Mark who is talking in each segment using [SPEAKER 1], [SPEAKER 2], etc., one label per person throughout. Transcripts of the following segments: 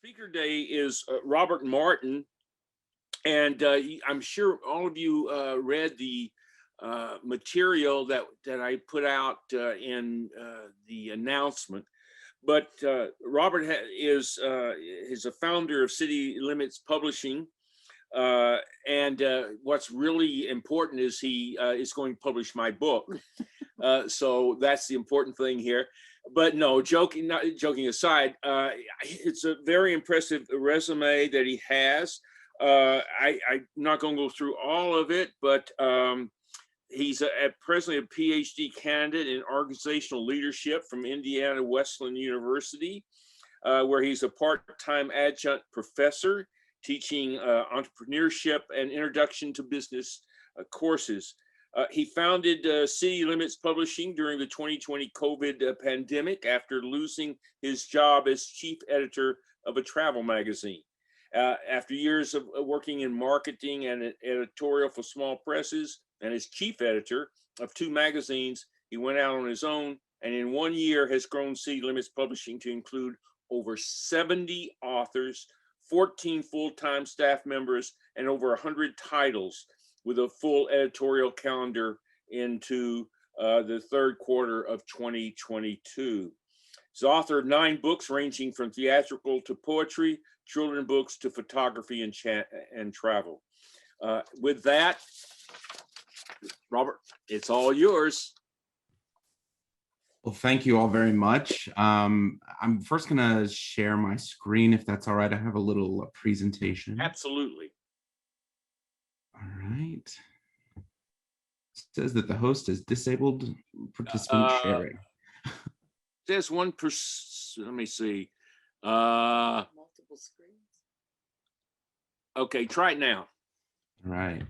[SPEAKER 1] speaker today is Robert Martin, and I'm sure all of you read the material that I put out in the announcement. But Robert is a founder of City Limits Publishing, and what's really important is he is going to publish my book. So that's the important thing here. But no, not joking aside, it's a very impressive resume that he has. I'm not going to go through all of it, but he's presently a PhD candidate in organizational leadership from Indiana Wesleyan University, where he's a part-time adjunct professor teaching entrepreneurship and introduction to business courses. He founded City Limits Publishing during the 2020 COVID pandemic after losing his job as chief editor of a travel magazine. After years of working in marketing and editorial for small presses and as chief editor of 2 magazines, he went out on his own and in 1 year has grown City Limits Publishing to include over 70 authors, 14 full-time staff members, and over 100 titles, with a full editorial calendar into the third quarter of 2022. He's author of 9 books ranging from theatrical to poetry, children books to photography and travel. With that, Robert, it's all yours.
[SPEAKER 2] Well, thank you all very much. I'm first going to share my screen, if that's all right. I have a little presentation.
[SPEAKER 1] Absolutely.
[SPEAKER 2] All right. It says that the host is disabled participant sharing.
[SPEAKER 1] There's one let me see. Multiple screens. Okay, try it now.
[SPEAKER 2] All right.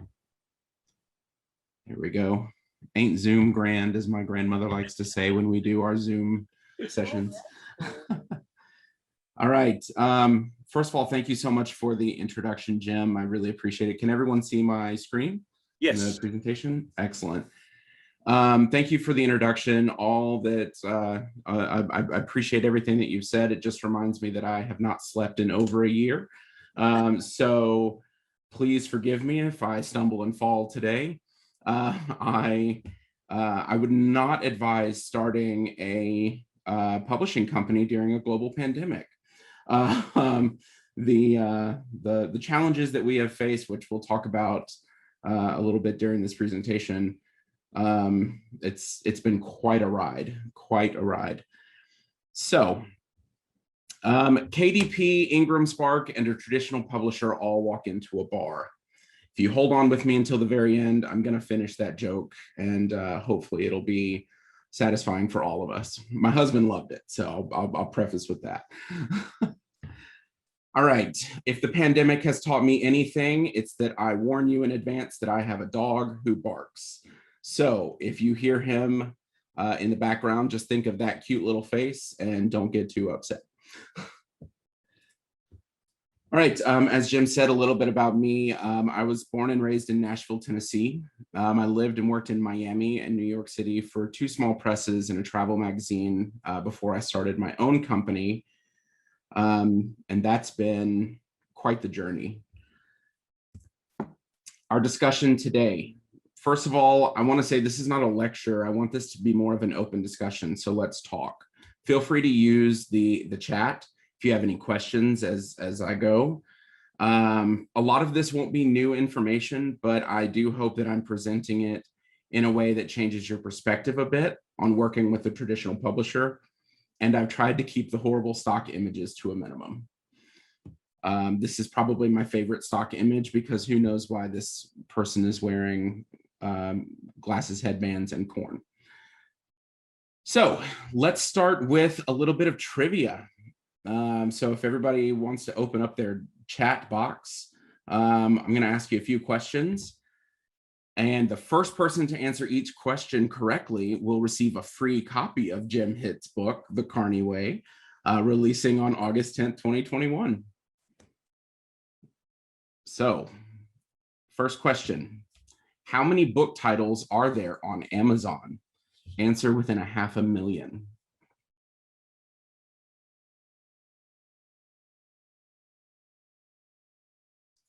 [SPEAKER 2] Here we go. Ain't Zoom grand, as my grandmother likes to say when we do our Zoom sessions. All right. First of all, thank you so much for the introduction, Jim. I really appreciate it. Can everyone see my screen?
[SPEAKER 1] Yes.
[SPEAKER 2] In the presentation? Excellent. Thank you for the introduction. All that I appreciate everything that you've said. It just reminds me that I have not slept in over a year. So please forgive me if I stumble and fall today. I would not advise starting a publishing company during a global pandemic. The challenges that we have faced, which we'll talk about a little bit during this presentation, it's been quite a ride. So KDP, IngramSpark, and a traditional publisher all walk into a bar. If you hold on with me until the very end, I'm going to finish that joke, and hopefully it'll be satisfying for all of us. My husband loved it, so I'll preface with that. All right, if the pandemic has taught me anything, it's that I warn you in advance that I have a dog who barks. So if you hear him in the background, just think of that cute little face and don't get too upset. All right, as Jim said a little bit about me, I was born and raised in Nashville, Tennessee. I lived and worked in Miami and New York City for 2 small presses and a travel magazine before I started my own company. And that's been quite the journey. Our discussion today. First of all, I want to say this is not a lecture. I want this to be more of an open discussion. So let's talk. Feel free to use the chat if you have any questions as I go. A lot of this won't be new information, but I do hope that I'm presenting it in a way that changes your perspective a bit on working with a traditional publisher. And I've tried to keep the horrible stock images to a minimum. This is probably my favorite stock image because who knows why this person is wearing glasses, headbands, and corn. So let's start with a little bit of trivia. So if everybody wants to open up their chat box, I'm going to ask you a few questions. And the first person to answer each question correctly will receive a free copy of Jim Hitt's book, The Carney Way, releasing on August 10th, 2021. So, first question. How many book titles are there on Amazon? Answer within 500,000.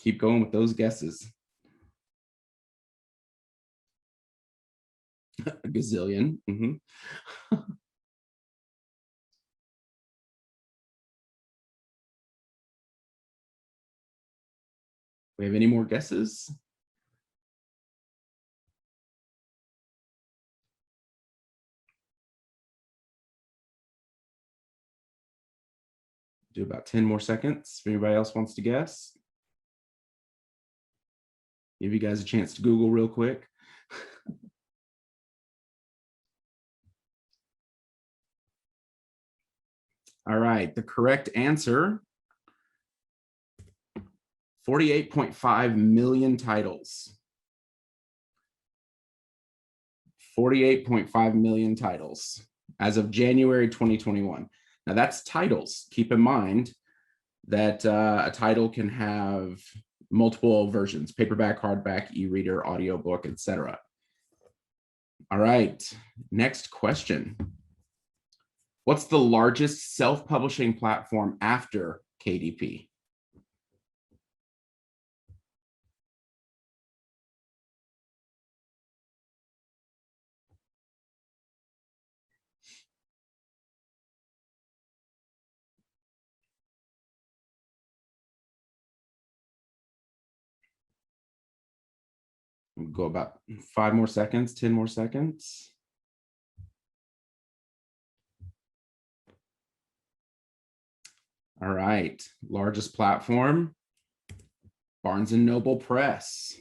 [SPEAKER 2] Keep going with those guesses. A gazillion. We have any more guesses? Do about 10 more seconds if anybody else wants to guess. Give you guys a chance to Google real quick. All right, the correct answer, 48.5 million titles. 48.5 million titles as of January 2021. Now that's titles. Keep in mind that a title can have multiple versions: paperback, hardback, e-reader, audiobook, etc. All right, next question. What's the largest self-publishing platform after KDP? We'll go about 5 more seconds, 10 more seconds. All right, largest platform, Barnes & Noble Press.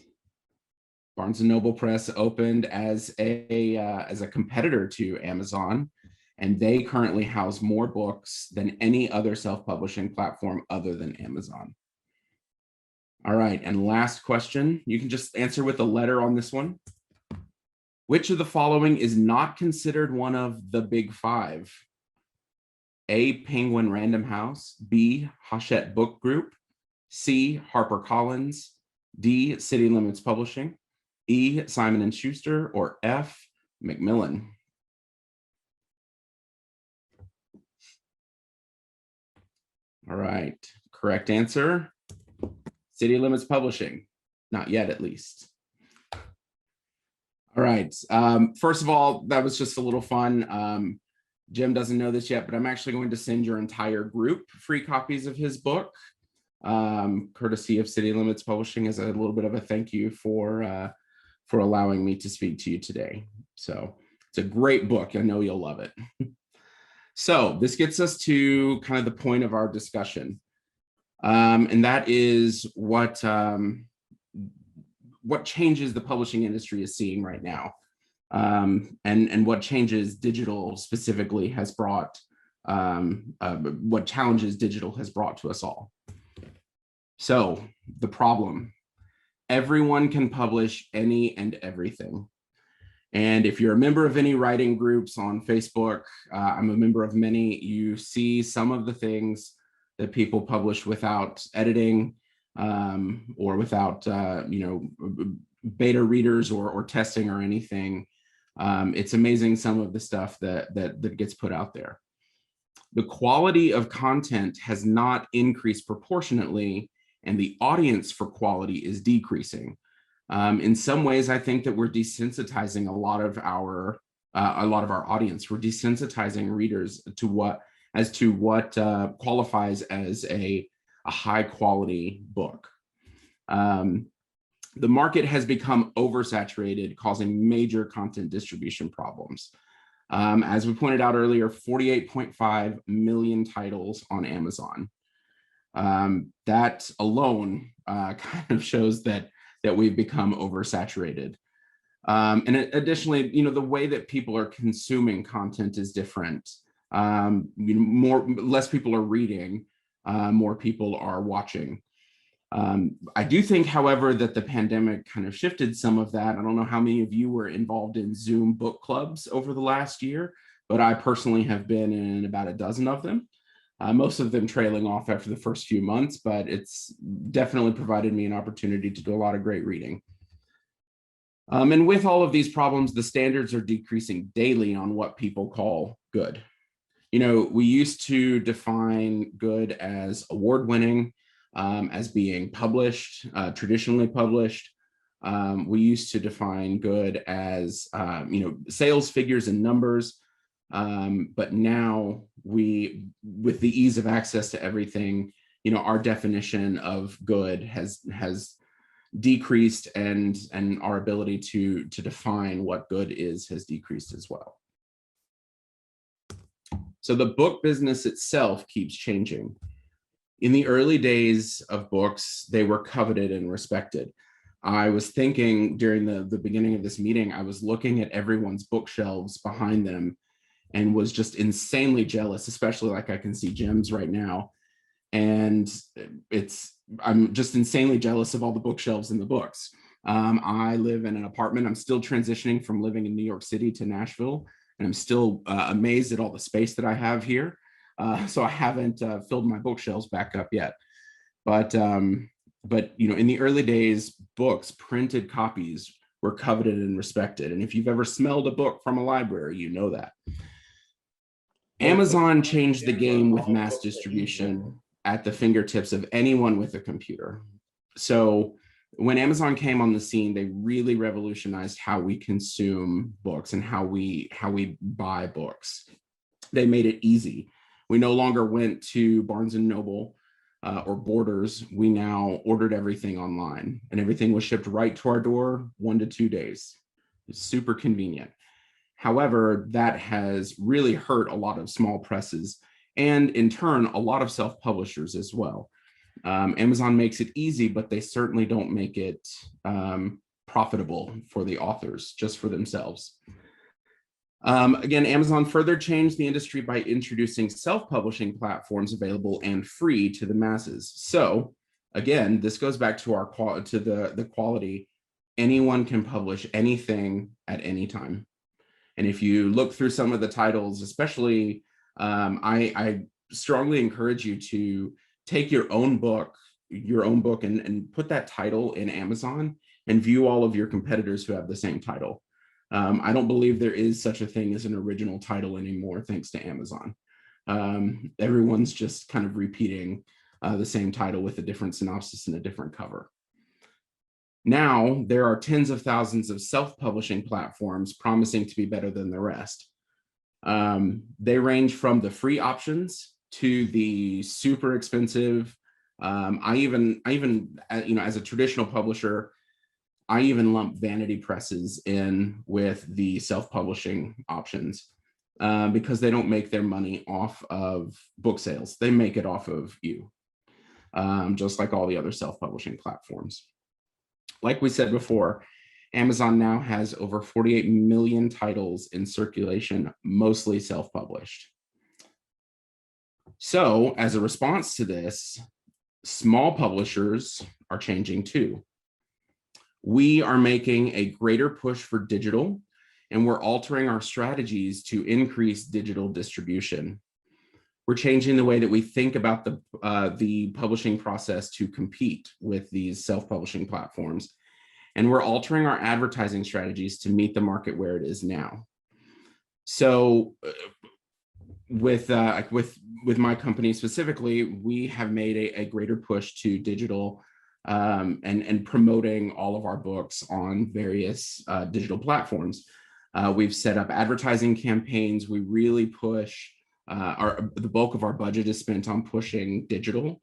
[SPEAKER 2] Barnes & Noble Press opened as a competitor to Amazon, and they currently house more books than any other self-publishing platform other than Amazon. All right, and last question. You can just answer with a letter on this one. Which of the following is not considered one of the big five? A, Penguin Random House, B, Hachette Book Group, C, HarperCollins, D, City Limits Publishing, E, Simon & Schuster, or F, Macmillan. All right, correct answer, City Limits Publishing. Not yet, at least. All right, first of all, that was just a little fun. Jim doesn't know this yet, but I'm actually going to send your entire group free copies of his book, courtesy of City Limits Publishing, as a little bit of a thank you for allowing me to speak to you today. So it's a great book. I know you'll love it. So this gets us to kind of the point of our discussion, and that is what changes the publishing industry is seeing right now. And what changes digital specifically has brought, what challenges digital has brought to us all. So the problem, everyone can publish any and everything. And if you're a member of any writing groups on Facebook, I'm a member of many, you see some of the things that people publish without editing, or without, beta readers or testing or anything. It's amazing some of the stuff that gets put out there. The quality of content has not increased proportionately, and the audience for quality is decreasing. In some ways, I think that we're desensitizing a lot of our audience. We're desensitizing readers to what qualifies as a high quality book. The market has become oversaturated, causing major content distribution problems. As we pointed out earlier, 48.5 million titles on Amazon. That alone kind of shows that we've become oversaturated. And additionally, the way that people are consuming content is different. Less people are reading, more people are watching. I do think, however, that the pandemic kind of shifted some of that. I don't know how many of you were involved in Zoom book clubs over the last year, but I personally have been in about a dozen of them, most of them trailing off after the first few months, but it's definitely provided me an opportunity to do a lot of great reading. And with all of these problems, the standards are decreasing daily on what people call good. We used to define good as award-winning, as being published, traditionally published. We used to define good as sales figures and numbers, but now with the ease of access to everything, our definition of good has decreased, and our ability to define what good is has decreased as well. So the book business itself keeps changing. In the early days of books, they were coveted and respected. I was thinking during the beginning of this meeting, I was looking at everyone's bookshelves behind them and was just insanely jealous, especially like I can see Jim's right now. And I'm just insanely jealous of all the bookshelves in the books. I live in an apartment. I'm still transitioning from living in New York City to Nashville, and I'm still amazed at all the space that I have here. So I haven't filled my bookshelves back up yet. But in the early days, books, printed copies, were coveted and respected. And if you've ever smelled a book from a library, you know that. Amazon changed the game with mass distribution at the fingertips of anyone with a computer. So when Amazon came on the scene, they really revolutionized how we consume books and how we buy books. They made it easy. We no longer went to Barnes and Noble or Borders. We now ordered everything online, and everything was shipped right to our door 1 to 2 days. It's super convenient. However, that has really hurt a lot of small presses, and in turn, a lot of self-publishers as well. Amazon makes it easy, but they certainly don't make it profitable for the authors, just for themselves. Again, Amazon further changed the industry by introducing self-publishing platforms available and free to the masses. So again, this goes back to the quality. Anyone can publish anything at any time. And if you look through some of the titles, especially, I strongly encourage you to take your own book and put that title in Amazon and view all of your competitors who have the same title. I don't believe there is such a thing as an original title anymore, thanks to Amazon. Everyone's just kind of repeating the same title with a different synopsis and a different cover. Now, there are tens of thousands of self-publishing platforms promising to be better than the rest. They range from the free options to the super expensive. I even, as a traditional publisher, I even lump vanity presses in with the self-publishing options because they don't make their money off of book sales. They make it off of you, just like all the other self-publishing platforms. Like we said before, Amazon now has over 48 million titles in circulation, mostly self-published. So as a response to this, small publishers are changing too. We are making a greater push for digital, and we're altering our strategies to increase digital distribution. We're changing the way that we think about the publishing process to compete with these self-publishing platforms. And we're altering our advertising strategies to meet the market where it is now. So with my company specifically, we have made a greater push to digital and promoting all of our books on various digital platforms. We've set up advertising campaigns. We really push, the bulk of our budget is spent on pushing digital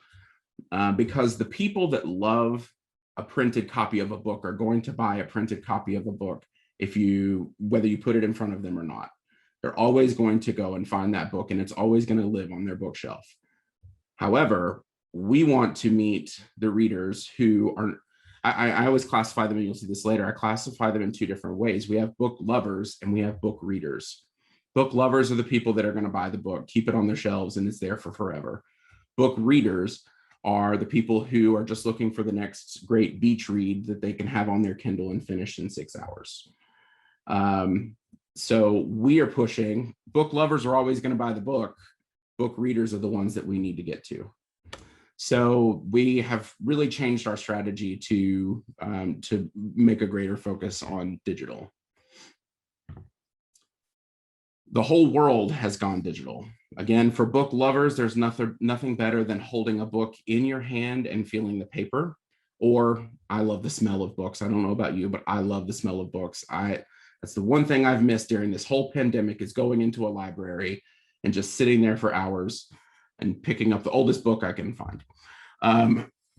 [SPEAKER 2] because the people that love a printed copy of a book are going to buy a printed copy of a book whether you put it in front of them or not. They're always going to go and find that book, and it's always going to live on their bookshelf. However, we want to meet the readers who are, I always classify them, and you'll see this later, I classify them in two different ways. We have book lovers and we have book readers. Book lovers are the people that are going to buy the book, keep it on their shelves, and it's there for forever. Book readers are the people who are just looking for the next great beach read that they can have on their Kindle and finish in 6 hours. So we are pushing, book lovers are always going to buy the book. Book readers are the ones that we need to get to. So we have really changed our strategy to make a greater focus on digital. The whole world has gone digital. Again, for book lovers, there's nothing better than holding a book in your hand and feeling the paper. Or I love the smell of books. I don't know about you, but I love the smell of books. That's the one thing I've missed during this whole pandemic, is going into a library and just sitting there for hours and picking up the oldest book I can find.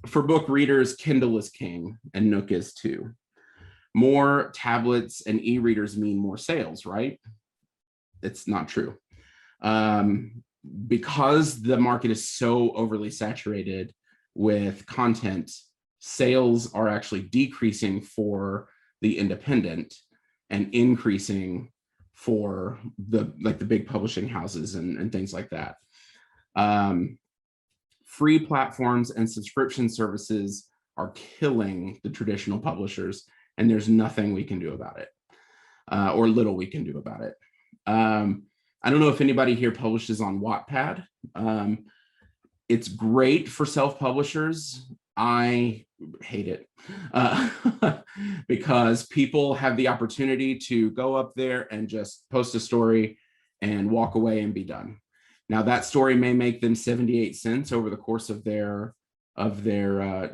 [SPEAKER 2] For book readers, Kindle is king and Nook is too. More tablets and e-readers mean more sales, right? It's not true. Because the market is so overly saturated with content, sales are actually decreasing for the independent and increasing for the big publishing houses and things like that. Free platforms and subscription services are killing the traditional publishers, and there's nothing we can do about it, or little we can do about it. I don't know if anybody here publishes on Wattpad. It's great for self-publishers. I hate it because people have the opportunity to go up there and just post a story and walk away and be done. Now, that story may make them 78 cents over the course of their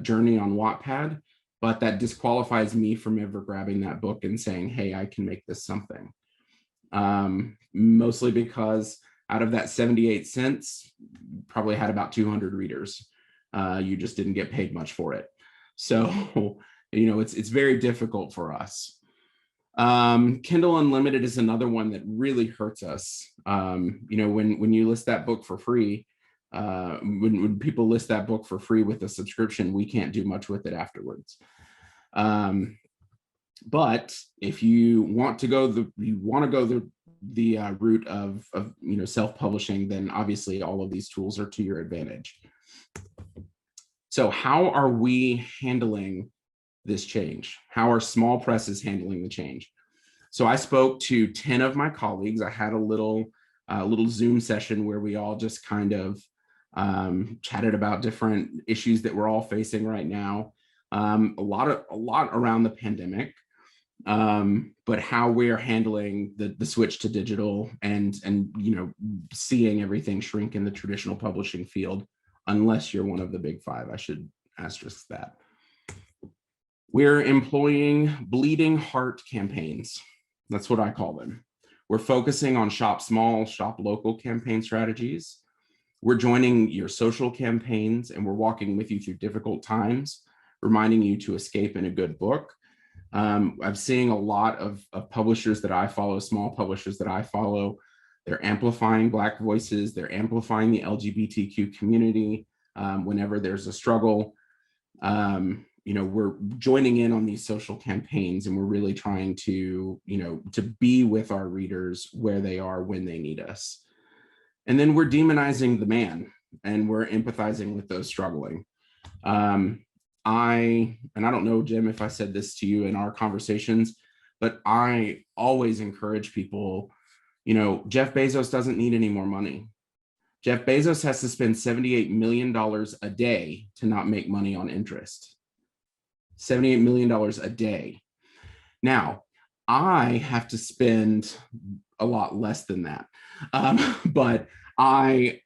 [SPEAKER 2] journey on Wattpad, but that disqualifies me from ever grabbing that book and saying, hey, I can make this something. Mostly because out of that 78 cents, probably had about 200 readers. You just didn't get paid much for it. So, it's very difficult for us. Kindle Unlimited is another one that really hurts us. When you list that book for free, when people list that book for free with a subscription, we can't do much with it afterwards. But if you want to go the route of self-publishing, then obviously all of these tools are to your advantage. So how are we handling this change? How are small presses handling the change? So I spoke to 10 of my colleagues. I had a little Zoom session where we all just kind of chatted about different issues that we're all facing right now. A lot around the pandemic, but how we're handling the switch to digital and seeing everything shrink in the traditional publishing field, unless you're one of the big five. I should asterisk that. We're employing bleeding heart campaigns. That's what I call them. We're focusing on shop small, shop local campaign strategies. We're joining your social campaigns, and we're walking with you through difficult times, reminding you to escape in a good book. I'm seeing a lot of publishers that I follow, small publishers that I follow. They're amplifying Black voices. They're amplifying the LGBTQ community whenever there's a struggle. We're joining in on these social campaigns, and we're really trying to be with our readers where they are when they need us. And then we're demonizing the man, and we're empathizing with those struggling. I don't know, Jim, if I said this to you in our conversations, but I always encourage people, Jeff Bezos doesn't need any more money. Jeff Bezos has to spend $78 million a day to not make money on interest. $78 million a day. Now, I have to spend a lot less than that. But I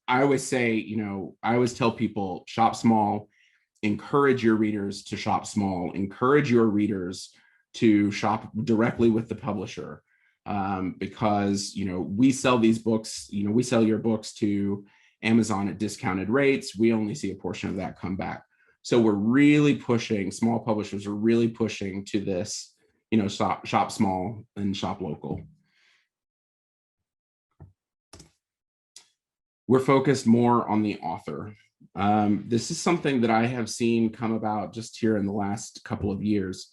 [SPEAKER 2] always say, I always tell people, shop small, encourage your readers to shop small, encourage your readers to shop directly with the publisher. Because, we sell these books, we sell your books to Amazon at discounted rates. We only see a portion of that come back. So we're really pushing, small publishers are really pushing to this, shop small and shop local. We're focused more on the author. This is something that I have seen come about just here in the last couple of years.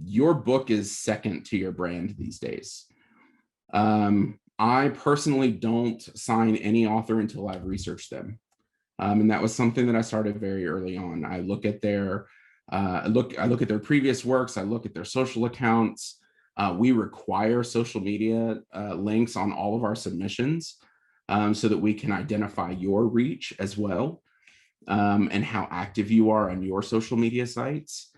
[SPEAKER 2] Your book is second to your brand these days. I personally don't sign any author until I've researched them. And that was something that I started very early on. I look at their previous works. I look at their social accounts. We require social media links on all of our submissions so that we can identify your reach as well, and how active you are on your social media sites.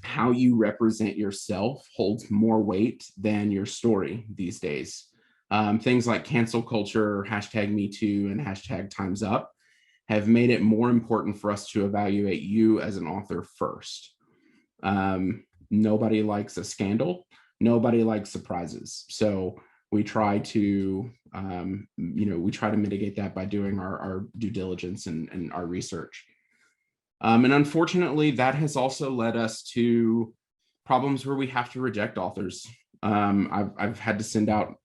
[SPEAKER 2] how you represent yourself holds more weight than your story these days. Things like cancel culture, hashtag Me Too, and hashtag Time's Up have made it more important for us to evaluate you as an author first. Nobody likes a scandal. Nobody likes surprises. So we try to, we try to mitigate that by doing our due diligence and our research. And unfortunately, that has also led us to problems where we have to reject authors. I've had to send out,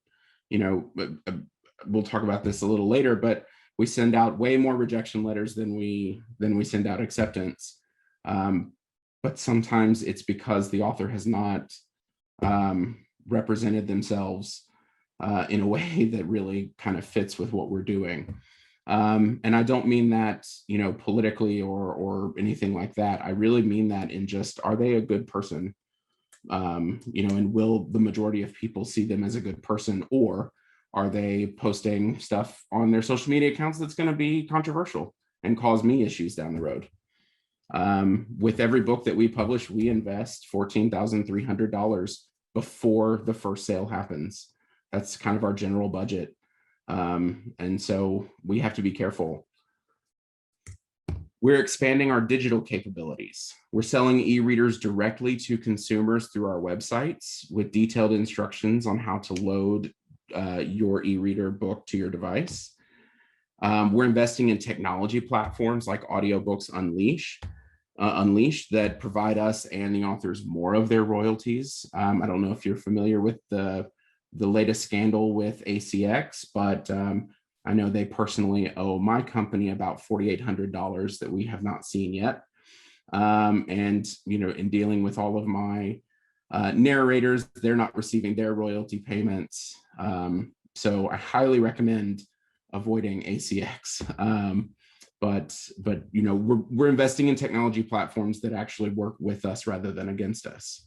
[SPEAKER 2] we'll talk about this a little later, but we send out way more rejection letters than we send out acceptance. But sometimes it's because the author has not represented themselves in a way that really kind of fits with what we're doing. And I don't mean that, politically or anything like that. I really mean that in just, are they a good person? And will the majority of people see them as a good person, or are they posting stuff on their social media accounts that's going to be controversial and cause me issues down the road? With every book that we publish, we invest $14,300 before the first sale happens. That's kind of our general budget. And so we have to be careful. We're expanding our digital capabilities. We're selling e-readers directly to consumers through our websites with detailed instructions on how to load your e-reader book to your device. We're investing in technology platforms like Audiobooks Unleashed that provide us and the authors more of their royalties. I don't know if you're familiar with the latest scandal with ACX, but I know they personally owe my company about $4,800 that we have not seen yet. And, in dealing with all of my narrators, they're not receiving their royalty payments. So I highly recommend avoiding ACX. But we're investing in technology platforms that actually work with us rather than against us.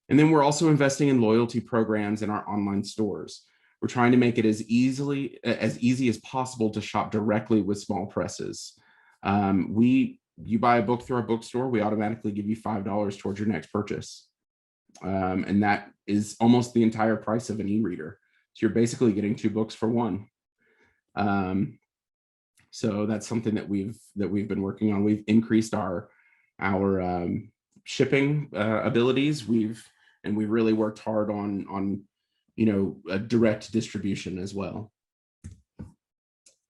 [SPEAKER 2] And then we're also investing in loyalty programs in our online stores. We're trying to make it as easy as possible to shop directly with small presses. You buy a book through our bookstore, we automatically give you $5 towards your next purchase. And that is almost the entire price of an e-reader. So you're basically getting 2 books for one. So that's something that we've been working on. We've increased our shipping abilities. We've really worked hard on a direct distribution as well.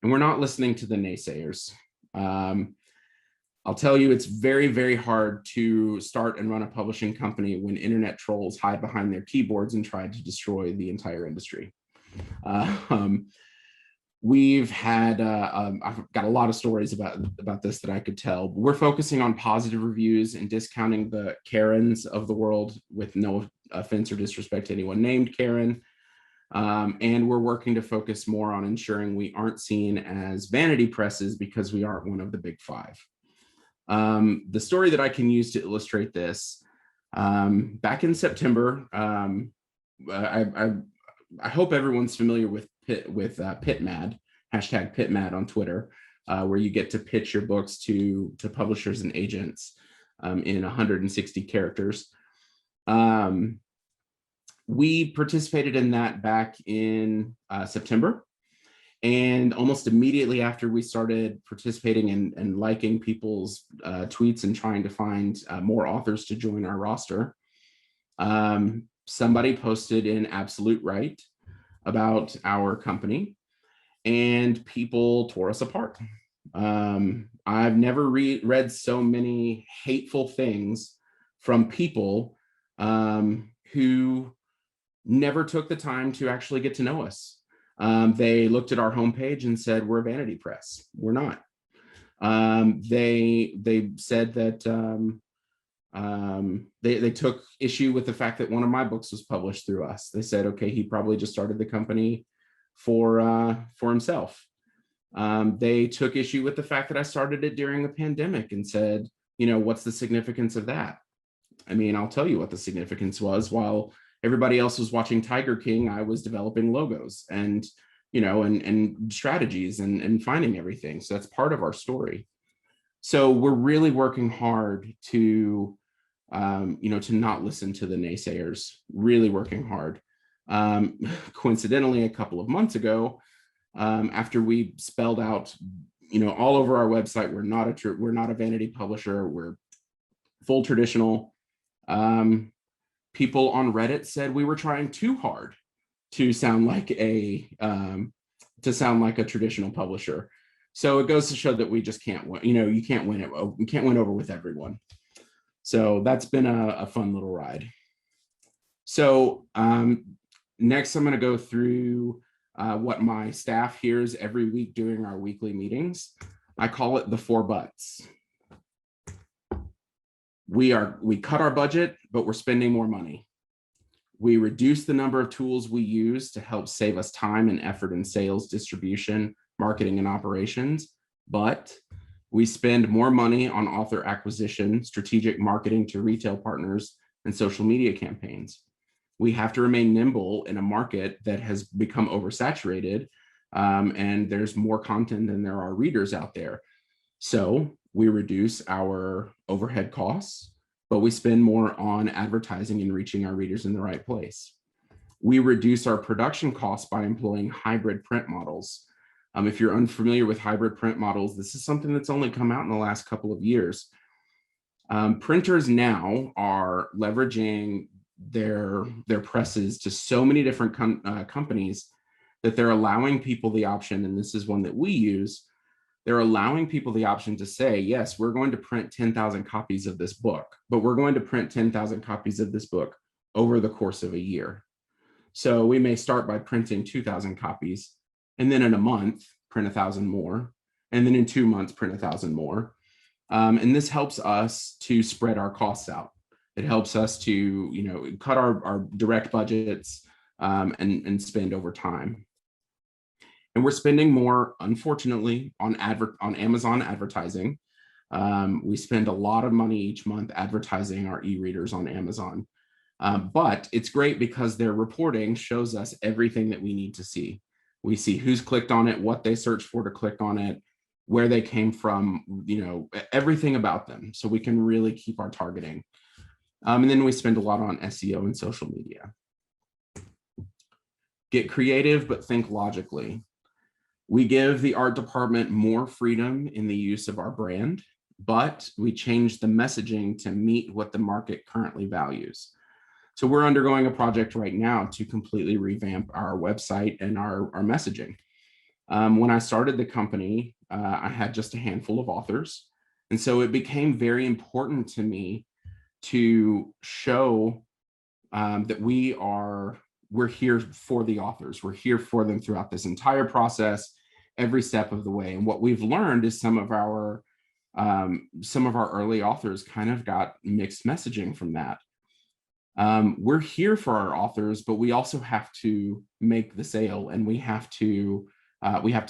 [SPEAKER 2] And we're not listening to the naysayers. I'll tell you, it's very, very hard to start and run a publishing company when internet trolls hide behind their keyboards and try to destroy the entire industry. We've had, I've got a lot of stories about this that I could tell. We're focusing on positive reviews and discounting the Karens of the world, with no offense or disrespect to anyone named Karen. And we're working to focus more on ensuring we aren't seen as vanity presses because we aren't one of the big 5. The story that I can use to illustrate this, back in September, I hope everyone's familiar with PitMad, hashtag PitMad on Twitter, where you get to pitch your books to publishers and agents in 160 characters. We participated in that back in September. And almost immediately after we started participating and liking people's tweets and trying to find more authors to join our roster, somebody posted in Absolute Right about our company, and people tore us apart. I've never read so many hateful things from people who never took the time to actually get to know us. They looked at our homepage and said, we're a vanity press. We're not. They said that they took issue with the fact that one of my books was published through us. They said, okay, he probably just started the company for himself. They took issue with the fact that I started it during a pandemic and said, what's the significance of that? I mean, I'll tell you what the significance was. While everybody else was watching Tiger King, I was developing logos and strategies and finding everything. So that's part of our story. So we're really working hard to to not listen to the naysayers, really working hard. Coincidentally, a couple of months ago, after we spelled out, all over our website, we're not a vanity publisher, we're full traditional. People on Reddit said we were trying too hard to sound like a traditional publisher. So it goes to show that we just can't win. You can't win it. You can't win over with everyone. So that's been a fun little ride. So next, I'm going to go through what my staff hears every week during our weekly meetings. I call it the 4 butts. We cut our budget, but we're spending more money. We reduce the number of tools we use to help save us time and effort in sales, distribution, marketing, and operations, but we spend more money on author acquisition, strategic marketing to retail partners, and social media campaigns. We have to remain nimble in a market that has become oversaturated, and there's more content than there are readers out there. So we reduce our overhead costs, but we spend more on advertising and reaching our readers in the right place. We reduce our production costs by employing hybrid print models. If you're unfamiliar with hybrid print models, this is something that's only come out in the last couple of years. Printers now are leveraging their presses to so many different companies that they're allowing people the option, and this is one that we use, they're allowing people the option to say, yes, we're going to print 10,000 copies of this book, but we're going to print 10,000 copies of this book over the course of a year. So we may start by printing 2,000 copies, and then in a month, print 1,000 more, and then in 2 months, print 1,000 more. And this helps us to spread our costs out. It helps us to, cut our direct budgets and spend over time. And we're spending more, unfortunately, on Amazon advertising. We spend a lot of money each month advertising our e-readers on Amazon. But it's great because their reporting shows us everything that we need to see. We see who's clicked on it, what they searched for to click on it, where they came from, everything about them. So we can really keep our targeting. And then we spend a lot on SEO and social media. Get creative, but think logically. We give the art department more freedom in the use of our brand, but we change the messaging to meet what the market currently values. So we're undergoing a project right now to completely revamp our website and our messaging. When I started the company, I had just a handful of authors. And so it became very important to me to show that we're here for the authors. We're here for them throughout this entire process, every step of the way. And what we've learned is some of our early authors kind of got mixed messaging from that. We're here for our authors, but we also have to make the sale, and we have to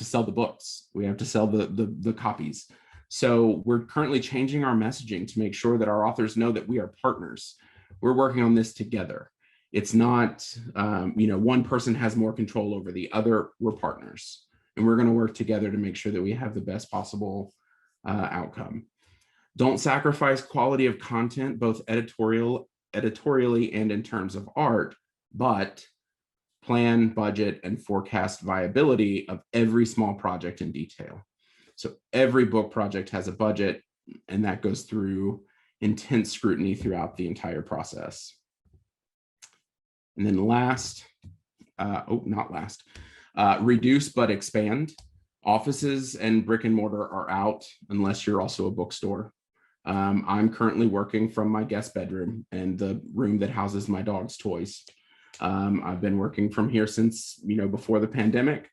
[SPEAKER 2] sell the books. We have to sell the copies. So we're currently changing our messaging to make sure that our authors know that we are partners. We're working on this together. It's not, one person has more control over the other. We're partners, and we're going to work together to make sure that we have the best possible outcome. Don't sacrifice quality of content, both editorially and in terms of art, but plan, budget, and forecast viability of every small project in detail. So every book project has a budget, and that goes through intense scrutiny throughout the entire process. And then reduce but expand. Offices and brick and mortar are out unless you're also a bookstore. I'm currently working from my guest bedroom and the room that houses my dog's toys. I've been working from here since, before the pandemic,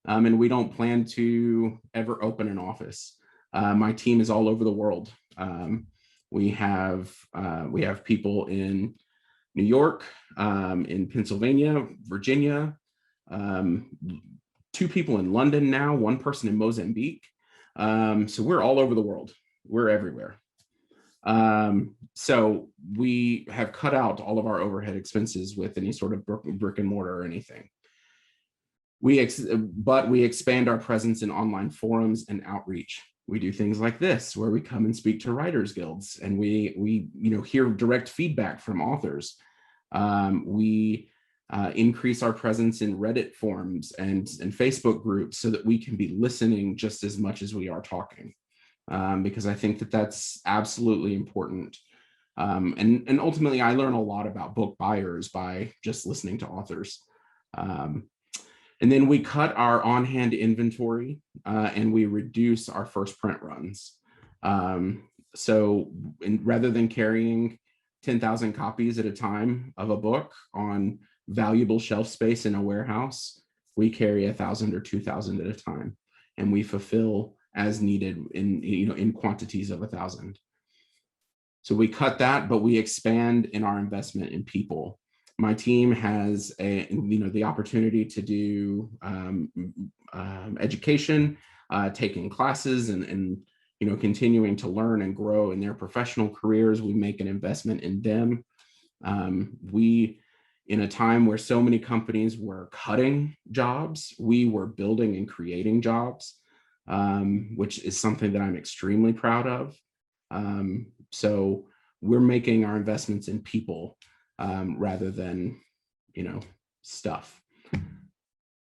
[SPEAKER 2] and we don't plan to ever open an office. My team is all over the world. We have people in New York, in Pennsylvania, Virginia, 2 people in London now, 1 person in Mozambique. So we're all over the world. We're everywhere. So we have cut out all of our overhead expenses with any sort of brick and mortar or anything. But we expand our presence in online forums and outreach. We do things like this, where we come and speak to writers guilds, and we hear direct feedback from authors. We increase our presence in Reddit forums and Facebook groups so that we can be listening just as much as we are talking, because I think that that's absolutely important. And ultimately, I learn a lot about book buyers by just listening to authors. And then we cut our on-hand inventory and we reduce our first print runs. So rather than carrying 10,000 copies at a time of a book on valuable shelf space in a warehouse, we carry 1,000 or 2,000 at a time, and we fulfill as needed in quantities of 1,000. So we cut that, but we expand in our investment in people. My team has the opportunity to do education, taking classes, and continuing to learn and grow in their professional careers. We make an investment in them. We, in a time where so many companies were cutting jobs, we were building and creating jobs, which is something that I'm extremely proud of. So we're making our investments in people rather than, stuff.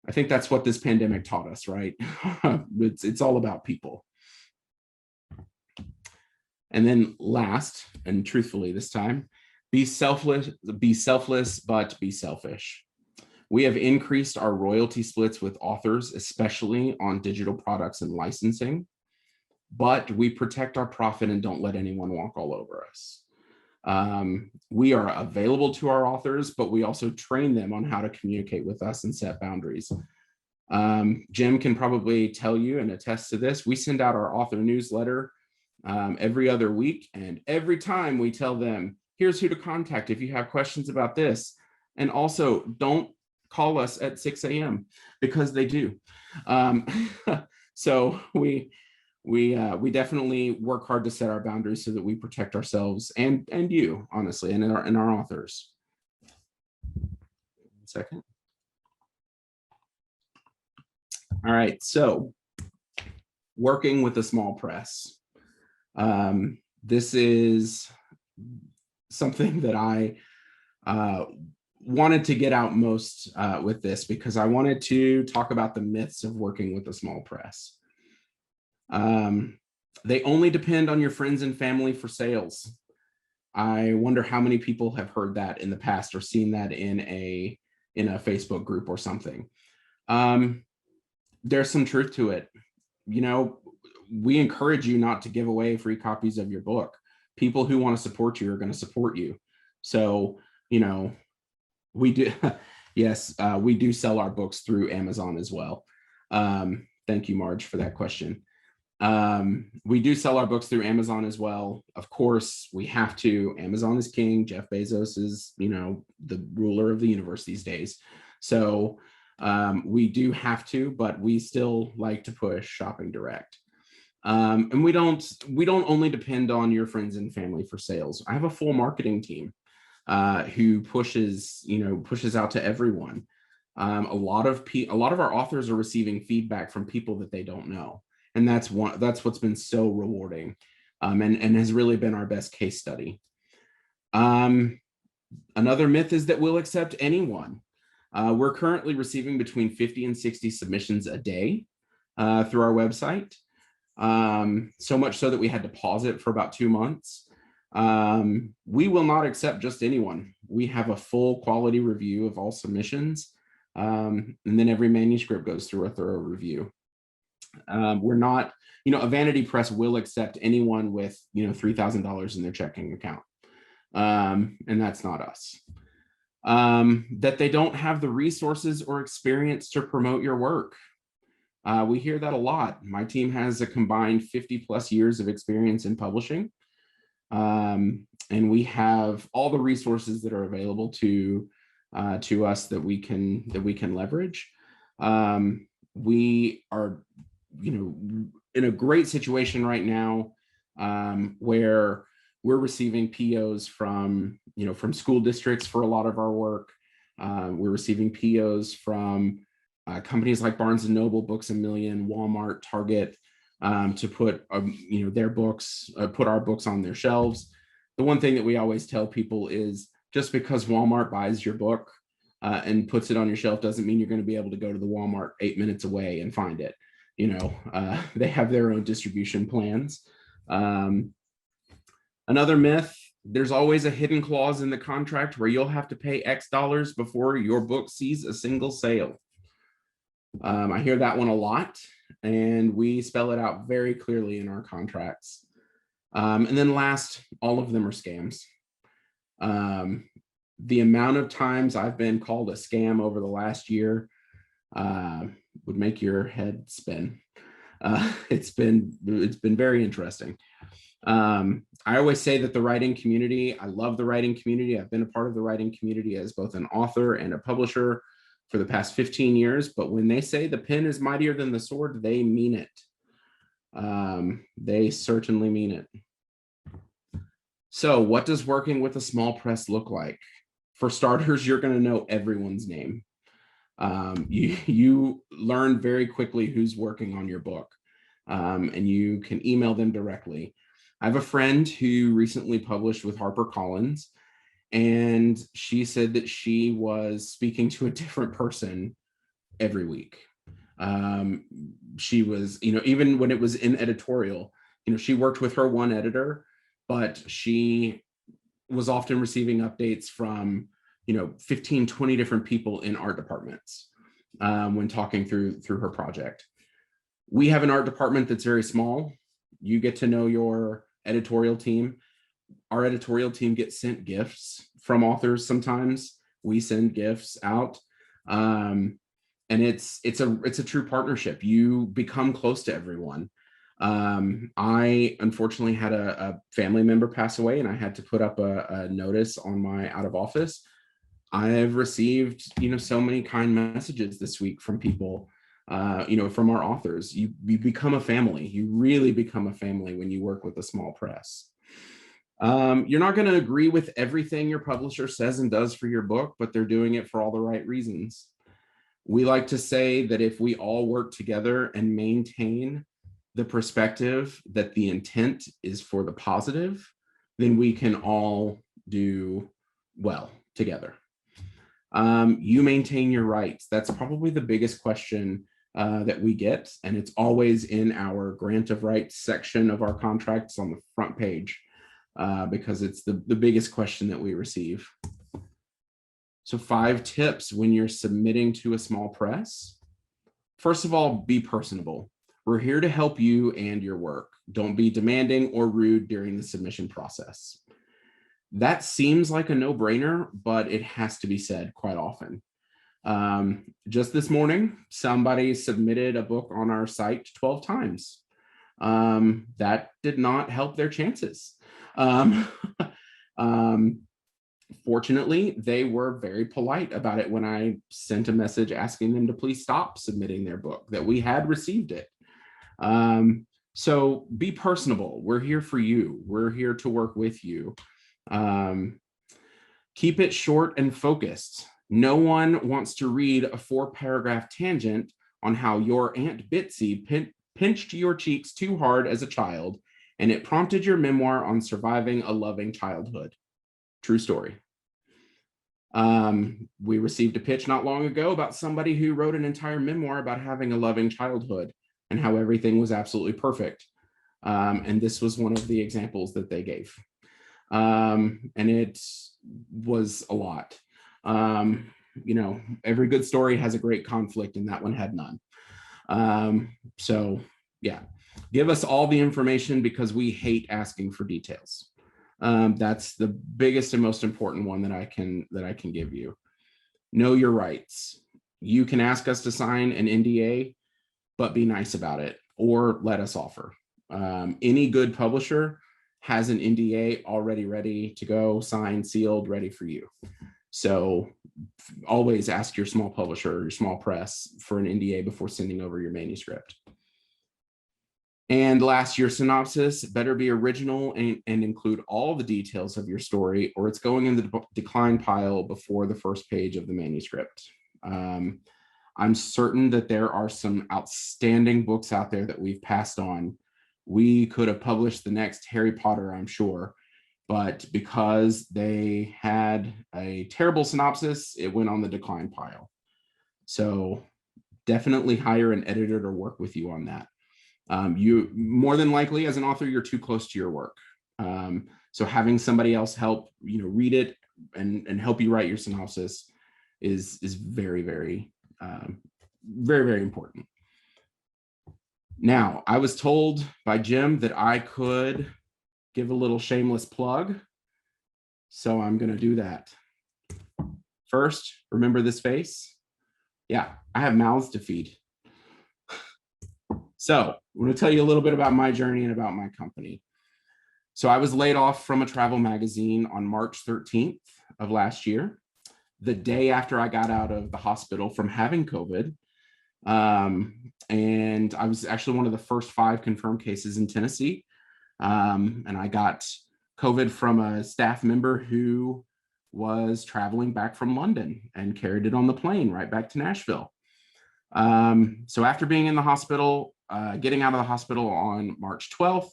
[SPEAKER 2] I think that's what this pandemic taught us, right? It's all about people. And then last, and truthfully this time, be selfless, but be selfish. We have increased our royalty splits with authors, especially on digital products and licensing, but we protect our profit and don't let anyone walk all over us. We are available to our authors, but we also train them on how to communicate with us and set boundaries. Jim can probably tell you and attest to this. We send out our author newsletter every other week, and every time we tell them, here's who to contact if you have questions about this. And also, don't call us at 6 a.m. because they do. So we definitely work hard to set our boundaries so that we protect ourselves and you, honestly, and our authors. 1 second. All right, so working with a small press. This is something that I wanted to get out most with this, because I wanted to talk about the myths of working with a small press. They only depend on your friends and family for sales. I wonder how many people have heard that in the past or seen that in a Facebook group or something. There's some truth to it. We encourage you not to give away free copies of your book. People who want to support you are going to support you. So, we do, yes, we do sell our books through Amazon as well. Thank you, Marge, for that question. We do sell our books through Amazon as well. Of course, we have to. Amazon is king. Jeff Bezos is, the ruler of the universe these days. So we do have to, but we still like to push shopping direct. And we don't only depend on your friends and family for sales. I have a full marketing team who pushes out to everyone. A lot of our authors are receiving feedback from people that they don't know. And that's what's been so rewarding, and has really been our best case study. Another myth is that we'll accept anyone. We're currently receiving between 50 and 60 submissions a day through our website. So much so that we had to pause it for about 2 months. We will not accept just anyone. We have a full quality review of all submissions, and then every manuscript goes through a thorough review. We're not, a vanity press will accept anyone with, $3,000 in their checking account. And that's not us. That they don't have the resources or experience to promote your work. We hear that a lot. My team has a combined 50 plus years of experience in publishing. And we have all the resources that are available to us that we can leverage. We are, in a great situation right now, where we're receiving POs from school districts for a lot of our work. We're receiving POs from companies like Barnes & Noble, Books A Million, Walmart, Target, to put their books, put our books on their shelves. The one thing that we always tell people is just because Walmart buys your book and puts it on your shelf doesn't mean you're going to be able to go to the Walmart 8 minutes away and find it. They have their own distribution plans. Another myth, there's always a hidden clause in the contract where you'll have to pay X dollars before your book sees a single sale. I hear that one a lot, and we spell it out very clearly in our contracts. And then last, all of them are scams. The amount of times I've been called a scam over the last year would make your head spin. It's been very interesting. I always say that the writing community, I love the writing community. I've been a part of the writing community as both an author and a publisher for the past 15 years. But when they say the pen is mightier than the sword, they mean it. They certainly mean it. So what does working with a small press look like? For starters, you're going to know everyone's name. You learn very quickly who's working on your book, and you can email them directly. I have a friend who recently published with HarperCollins, and she said that she was speaking to a different person every week. She was, even when it was in editorial, she worked with her one editor, but she was often receiving updates from 15, 20 different people in art departments when talking through her project. We have an art department that's very small. You get to know your editorial team. Our editorial team gets sent gifts from authors sometimes. We send gifts out. And it's a true partnership. You become close to everyone. I unfortunately had a family member pass away, and I had to put up a notice on my out of office. I've received, so many kind messages this week from people, from our authors. You become a family. You really become a family when you work with a small press. You're not going to agree with everything your publisher says and does for your book, but they're doing it for all the right reasons. We like to say that if we all work together and maintain the perspective that the intent is for the positive, then we can all do well together. You maintain your rights. That's probably the biggest question that we get, and it's always in our grant of rights section of our contracts on the front page because it's the biggest question that we receive. So 5 tips when you're submitting to a small press. First of all, be personable. We're here to help you and your work. Don't be demanding or rude during the submission process. That seems like a no-brainer, but it has to be said quite often. Just this morning, somebody submitted a book on our site 12 times. That did not help their chances. Fortunately, they were very polite about it when I sent a message asking them to please stop submitting their book, that we had received it. So be personable. We're here for you. We're here to work with you. Keep it short and focused. No one wants to read a 4-paragraph tangent on how your Aunt Bitsy pinched your cheeks too hard as a child, and it prompted your memoir on surviving a loving childhood. True story. We received a pitch not long ago about somebody who wrote an entire memoir about having a loving childhood and how everything was absolutely perfect. And this was one of the examples that they gave. And it was a lot. Every good story has a great conflict, and that one had none. So yeah, give us all the information because we hate asking for details. That's the biggest and most important one that I can give you. Know your rights. You can ask us to sign an NDA, but be nice about it or let us offer. Any good publisher has an NDA already ready to go, signed, sealed, ready for you. So always ask your small publisher or your small press for an NDA before sending over your manuscript. And last, your synopsis better be original and include all the details of your story, or it's going in the decline pile before the first page of the manuscript. I'm certain that there are some outstanding books out there that we've passed on. We could have published the next Harry Potter, I'm sure, but because they had a terrible synopsis, it went on the decline pile. So definitely hire an editor to work with you on that. You more than likely, as an author, you're too close to your work. So having somebody else help, read it and help you write your synopsis is very, very, very, very important. Now, I was told by Jim that I could give a little shameless plug, so I'm going to do that. First, remember this face? Yeah, I have mouths to feed. So I'm going to tell you a little bit about my journey and about my company. So I was laid off from a travel magazine on March 13th of last year, the day after I got out of the hospital from having COVID. And I was actually one of the first 5 confirmed cases in Tennessee. And I got COVID from a staff member who was traveling back from London and carried it on the plane right back to Nashville. So after being in the hospital, getting out of the hospital on March 12th,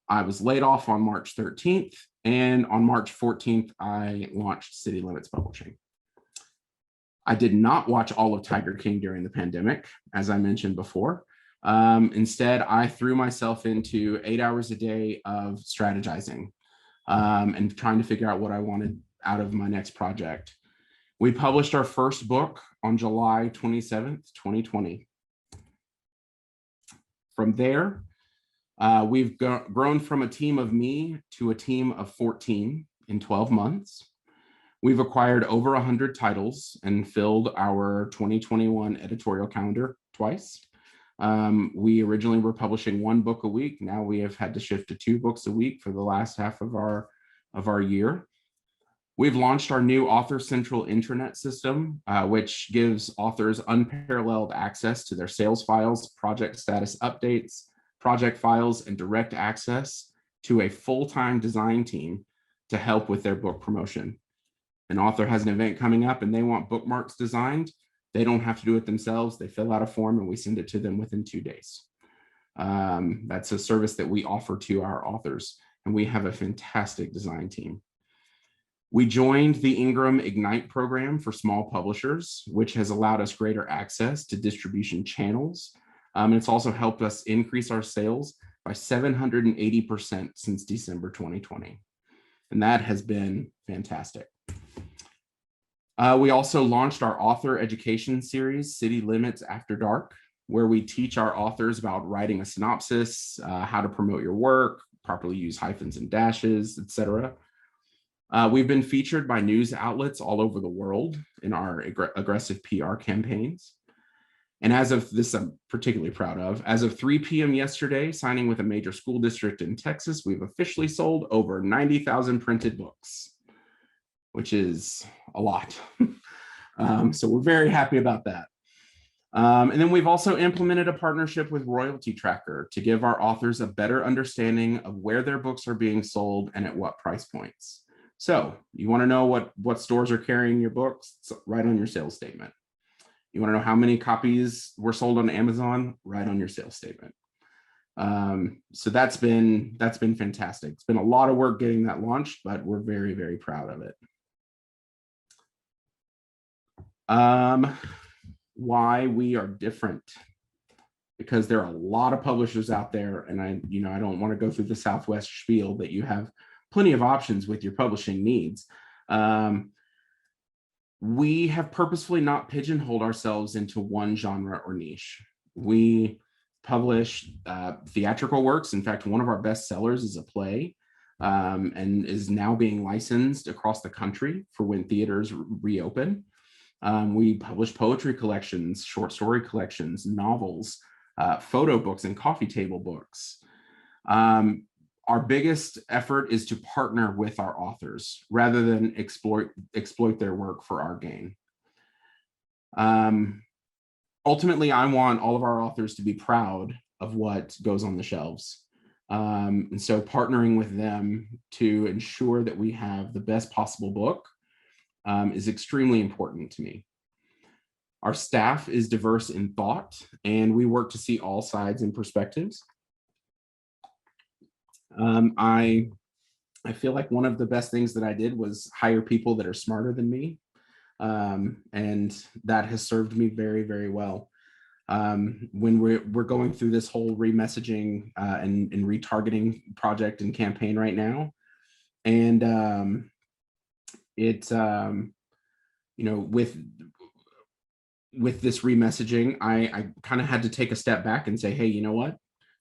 [SPEAKER 2] I was laid off on March 13th, and on March 14th, I launched City Limits Publishing. I did not watch all of Tiger King during the pandemic, as I mentioned before. Instead, I threw myself into 8 hours a day of strategizing and trying to figure out what I wanted out of my next project. We published our first book on July 27th, 2020. From there, we've grown from a team of me to a team of 14 in 12 months. We've acquired over 100 titles and filled our 2021 editorial calendar twice. We originally were publishing 1 book a week. Now we have had to shift to 2 books a week for the last half of our year. We've launched our new Author Central intranet system, which gives authors unparalleled access to their sales files, project status updates, project files, and direct access to a full-time design team to help with their book promotion. An author has an event coming up and they want bookmarks designed. They don't have to do it themselves. They fill out a form and we send it to them within 2 days. That's a service that we offer to our authors, and we have a fantastic design team. We joined the Ingram Ignite program for small publishers, which has allowed us greater access to distribution channels. And it's also helped us increase our sales by 780% since December 2020. And that has been fantastic. We also launched our author education series, City Limits After Dark, where we teach our authors about writing a synopsis, how to promote your work, properly use hyphens and dashes, etc. We've been featured by news outlets all over the world in our aggressive PR campaigns. And as of this, I'm particularly proud of, as of 3 p.m. yesterday, signing with a major school district in Texas, we've officially sold over 90,000 printed books, which is a lot. So we're very happy about that. And then we've also implemented a partnership with Royalty Tracker to give our authors a better understanding of where their books are being sold and at what price points. So you want to know what stores are carrying your books? It's right on your sales statement. You want to know how many copies were sold on Amazon? Right on your sales statement. So that's been fantastic. It's been a lot of work getting that launched, but we're very, very proud of it. Why we are different? Because there are a lot of publishers out there, and I don't want to go through the Southwest spiel that you have plenty of options with your publishing needs. We have purposefully not pigeonholed ourselves into one genre or niche. We publish theatrical works. In fact, one of our best sellers is a play and is now being licensed across the country for when theaters reopen. We publish poetry collections, short story collections, novels, photo books, and coffee table books. Our biggest effort is to partner with our authors rather than exploit their work for our gain. Ultimately, I want all of our authors to be proud of what goes on the shelves. And so partnering with them to ensure that we have the best possible book is extremely important to me. Our staff is diverse in thought, and we work to see all sides and perspectives. I feel like one of the best things that I did was hire people that are smarter than me. And that has served me very, very well. When we're going through this whole remessaging and retargeting project and campaign right now. And it's, with this remessaging, I kind of had to take a step back and say, hey, you know what?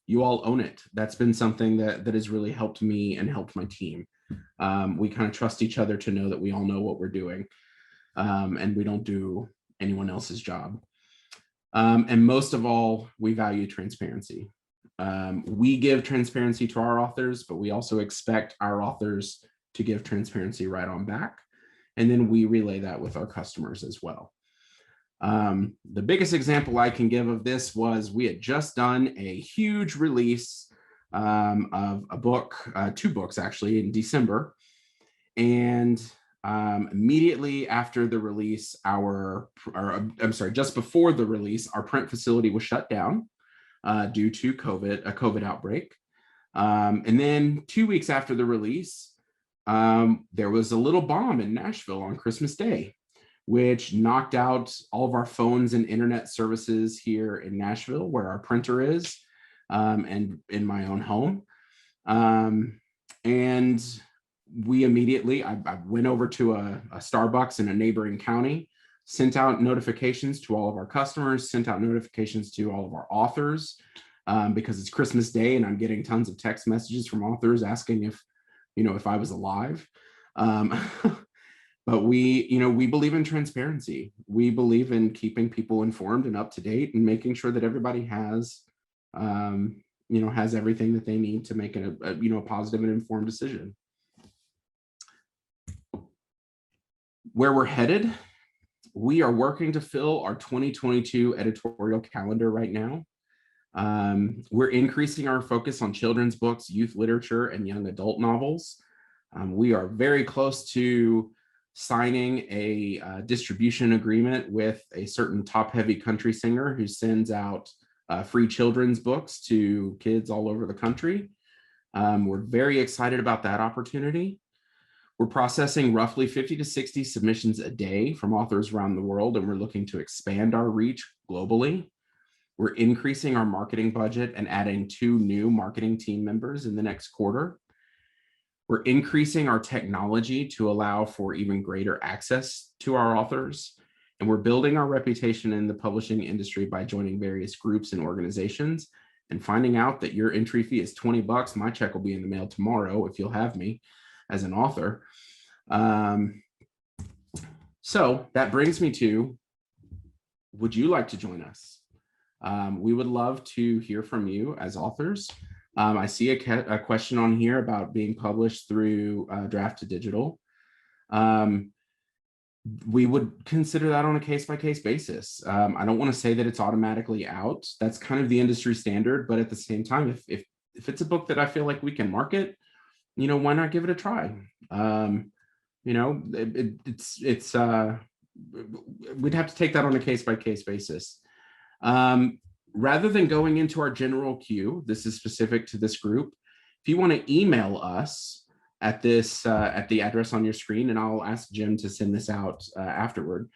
[SPEAKER 2] You all own it. That's been something that has really helped me and helped my team. We kind of trust each other to know that we all know what we're doing, and we don't do anyone else's job. And most of all, we value transparency. We give transparency to our authors, but we also expect our authors to give transparency right on back. And then we relay that with our customers as well. The biggest example I can give of this was we had just done a huge release of a book, 2 books actually, in December. And immediately after the release, just before the release, our print facility was shut down due to a COVID outbreak. And then 2 weeks after the release, there was a little bomb in Nashville on Christmas Day, which knocked out all of our phones and internet services here in Nashville, where our printer is, and in my own home. And we immediately, I went over to a Starbucks in a neighboring county, sent out notifications to all of our customers, sent out notifications to all of our authors, because it's Christmas Day and I'm getting tons of text messages from authors asking if I was alive. But we believe in transparency. We believe in keeping people informed and up to date and making sure that everybody has everything that they need to make a positive and informed decision. Where we're headed, we are working to fill our 2022 editorial calendar right now. We're increasing our focus on children's books, youth literature, and young adult novels. We are very close to signing a distribution agreement with a certain top-heavy country singer who sends out free children's books to kids all over the country. We're very excited about that opportunity. We're processing roughly 50 to 60 submissions a day from authors around the world, and we're looking to expand our reach globally. We're increasing our marketing budget and adding 2 new marketing team members in the next quarter. We're increasing our technology to allow for even greater access to our authors. And we're building our reputation in the publishing industry by joining various groups and organizations and finding out that your entry fee is $20. My check will be in the mail tomorrow if you'll have me as an author. So that brings me to, would you like to join us? We would love to hear from you as authors. I see a question on here about being published through Draft to Digital. We would consider that on a case-by-case basis. I don't want to say that it's automatically out. That's kind of the industry standard, but at the same time, if it's a book that I feel like we can market, why not give it a try? We'd have to take that on a case-by-case basis. Rather than going into our general queue, this is specific to this group. If you want to email us at the address on your screen, and I'll ask Jim to send this out afterward,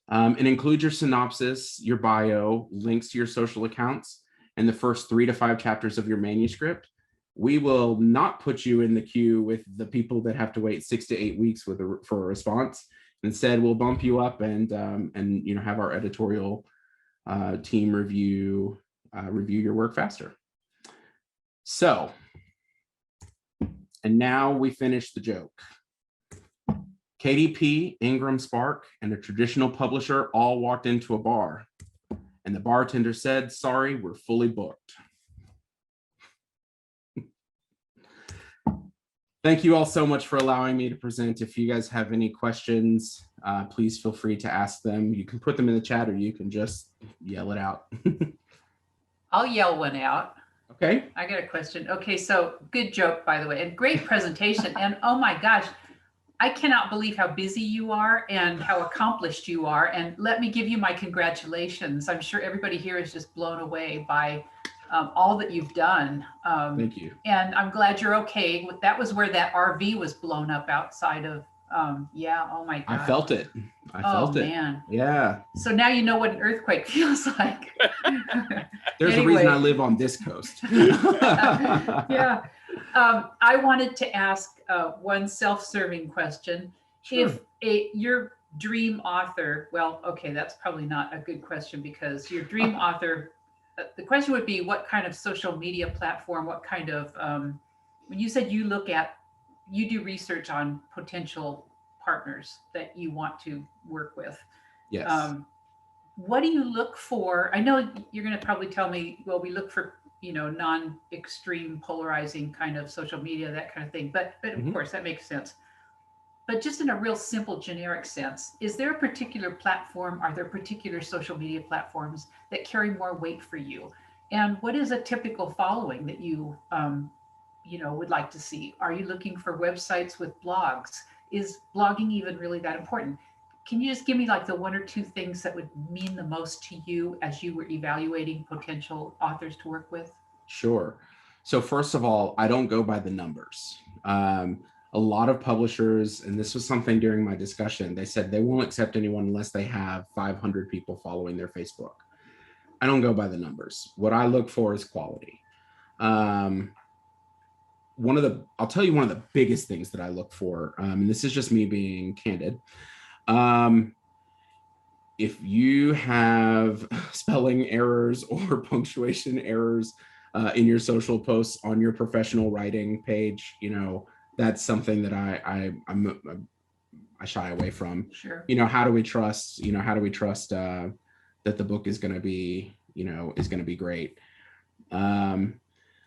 [SPEAKER 2] and include your synopsis, your bio, links to your social accounts, and the first 3 to 5 chapters of your manuscript, we will not put you in the queue with the people that have to wait 6 to 8 weeks for a response. Instead, we'll bump you up and have our editorial team review your work faster. So, and now we finish the joke. KDP, IngramSpark, and a traditional publisher all walked into a bar, and the bartender said, "Sorry, we're fully booked." Thank you all so much for allowing me to present. If you guys have any questions, please feel free to ask them. You can put them in the chat, or you can just yell it out.
[SPEAKER 3] I'll yell one out.
[SPEAKER 2] Okay.
[SPEAKER 3] I got a question. Okay, so good joke, by the way, and great presentation. And oh my gosh, I cannot believe how busy you are and how accomplished you are. And let me give you my congratulations. I'm sure everybody here is just blown away by all that you've done.
[SPEAKER 2] Thank you.
[SPEAKER 3] And I'm glad you're okay. That was where that RV was blown up outside of, yeah, oh my God.
[SPEAKER 2] I felt it. I felt it.
[SPEAKER 3] Man.
[SPEAKER 2] Yeah.
[SPEAKER 3] So now you know what an earthquake feels like.
[SPEAKER 2] There's a reason I live on this coast.
[SPEAKER 3] Yeah. I wanted to ask one self-serving question.
[SPEAKER 2] Sure.
[SPEAKER 3] If your dream author, well, okay, that's probably not a good question because your dream author, the question would be what kind of social media platform, what kind of, when you said you do research on potential partners that you want to work with.
[SPEAKER 2] Yes.
[SPEAKER 3] What do you look for? I know you're going to probably tell me, well, we look for, non-extreme polarizing kind of social media, that kind of thing. But of course, that makes sense. But just in a real simple, generic sense, is there a particular platform? Are there particular social media platforms that carry more weight for you? And what is a typical following that you, would like to see? Are you looking for websites with blogs? Is blogging even really that important? Can you just give me like the one or two things that would mean the most to you as you were evaluating potential authors to work with?
[SPEAKER 2] Sure. So first of all, I don't go by the numbers. A lot of publishers, and this was something during my discussion, they said they won't accept anyone unless they have 500 people following their Facebook. I don't go by the numbers. What I look for is quality. I'll tell you one of the biggest things that I look for, and this is just me being candid. If you have spelling errors or punctuation errors in your social posts on your professional writing page, that's something that I shy away from.
[SPEAKER 3] Sure.
[SPEAKER 2] How do we trust that the book is going to be, is going to be great?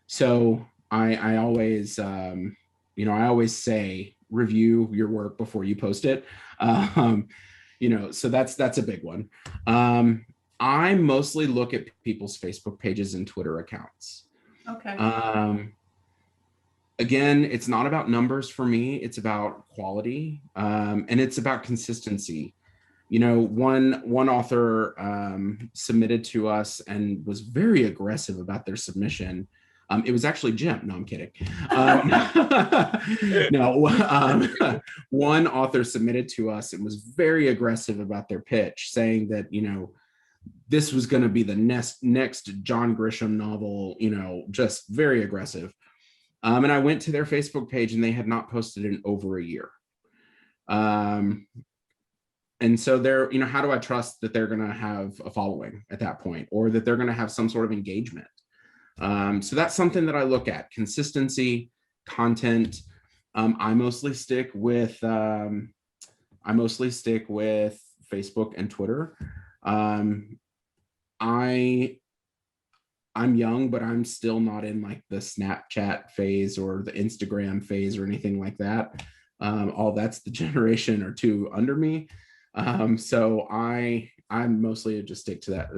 [SPEAKER 2] So I always, I always say review your work before you post it. So that's a big one. I mostly look at people's Facebook pages and Twitter accounts.
[SPEAKER 3] Okay.
[SPEAKER 2] Again, it's not about numbers for me. It's about quality, and it's about consistency. One author submitted to us and was very aggressive about their submission. It was actually Jim. No, I'm kidding. One author submitted to us and was very aggressive about their pitch, saying that, this was going to be the next John Grisham novel, just very aggressive. And I went to their Facebook page and they had not posted in over a year. And so they're, how do I trust that they're going to have a following at that point, or that they're going to have some sort of engagement? So that's something that I look at: consistency, content. I mostly stick with Facebook and Twitter. I'm young, but I'm still not in like the Snapchat phase or the Instagram phase or anything like that. All that's the generation or two under me. So I'm mostly just stick to that,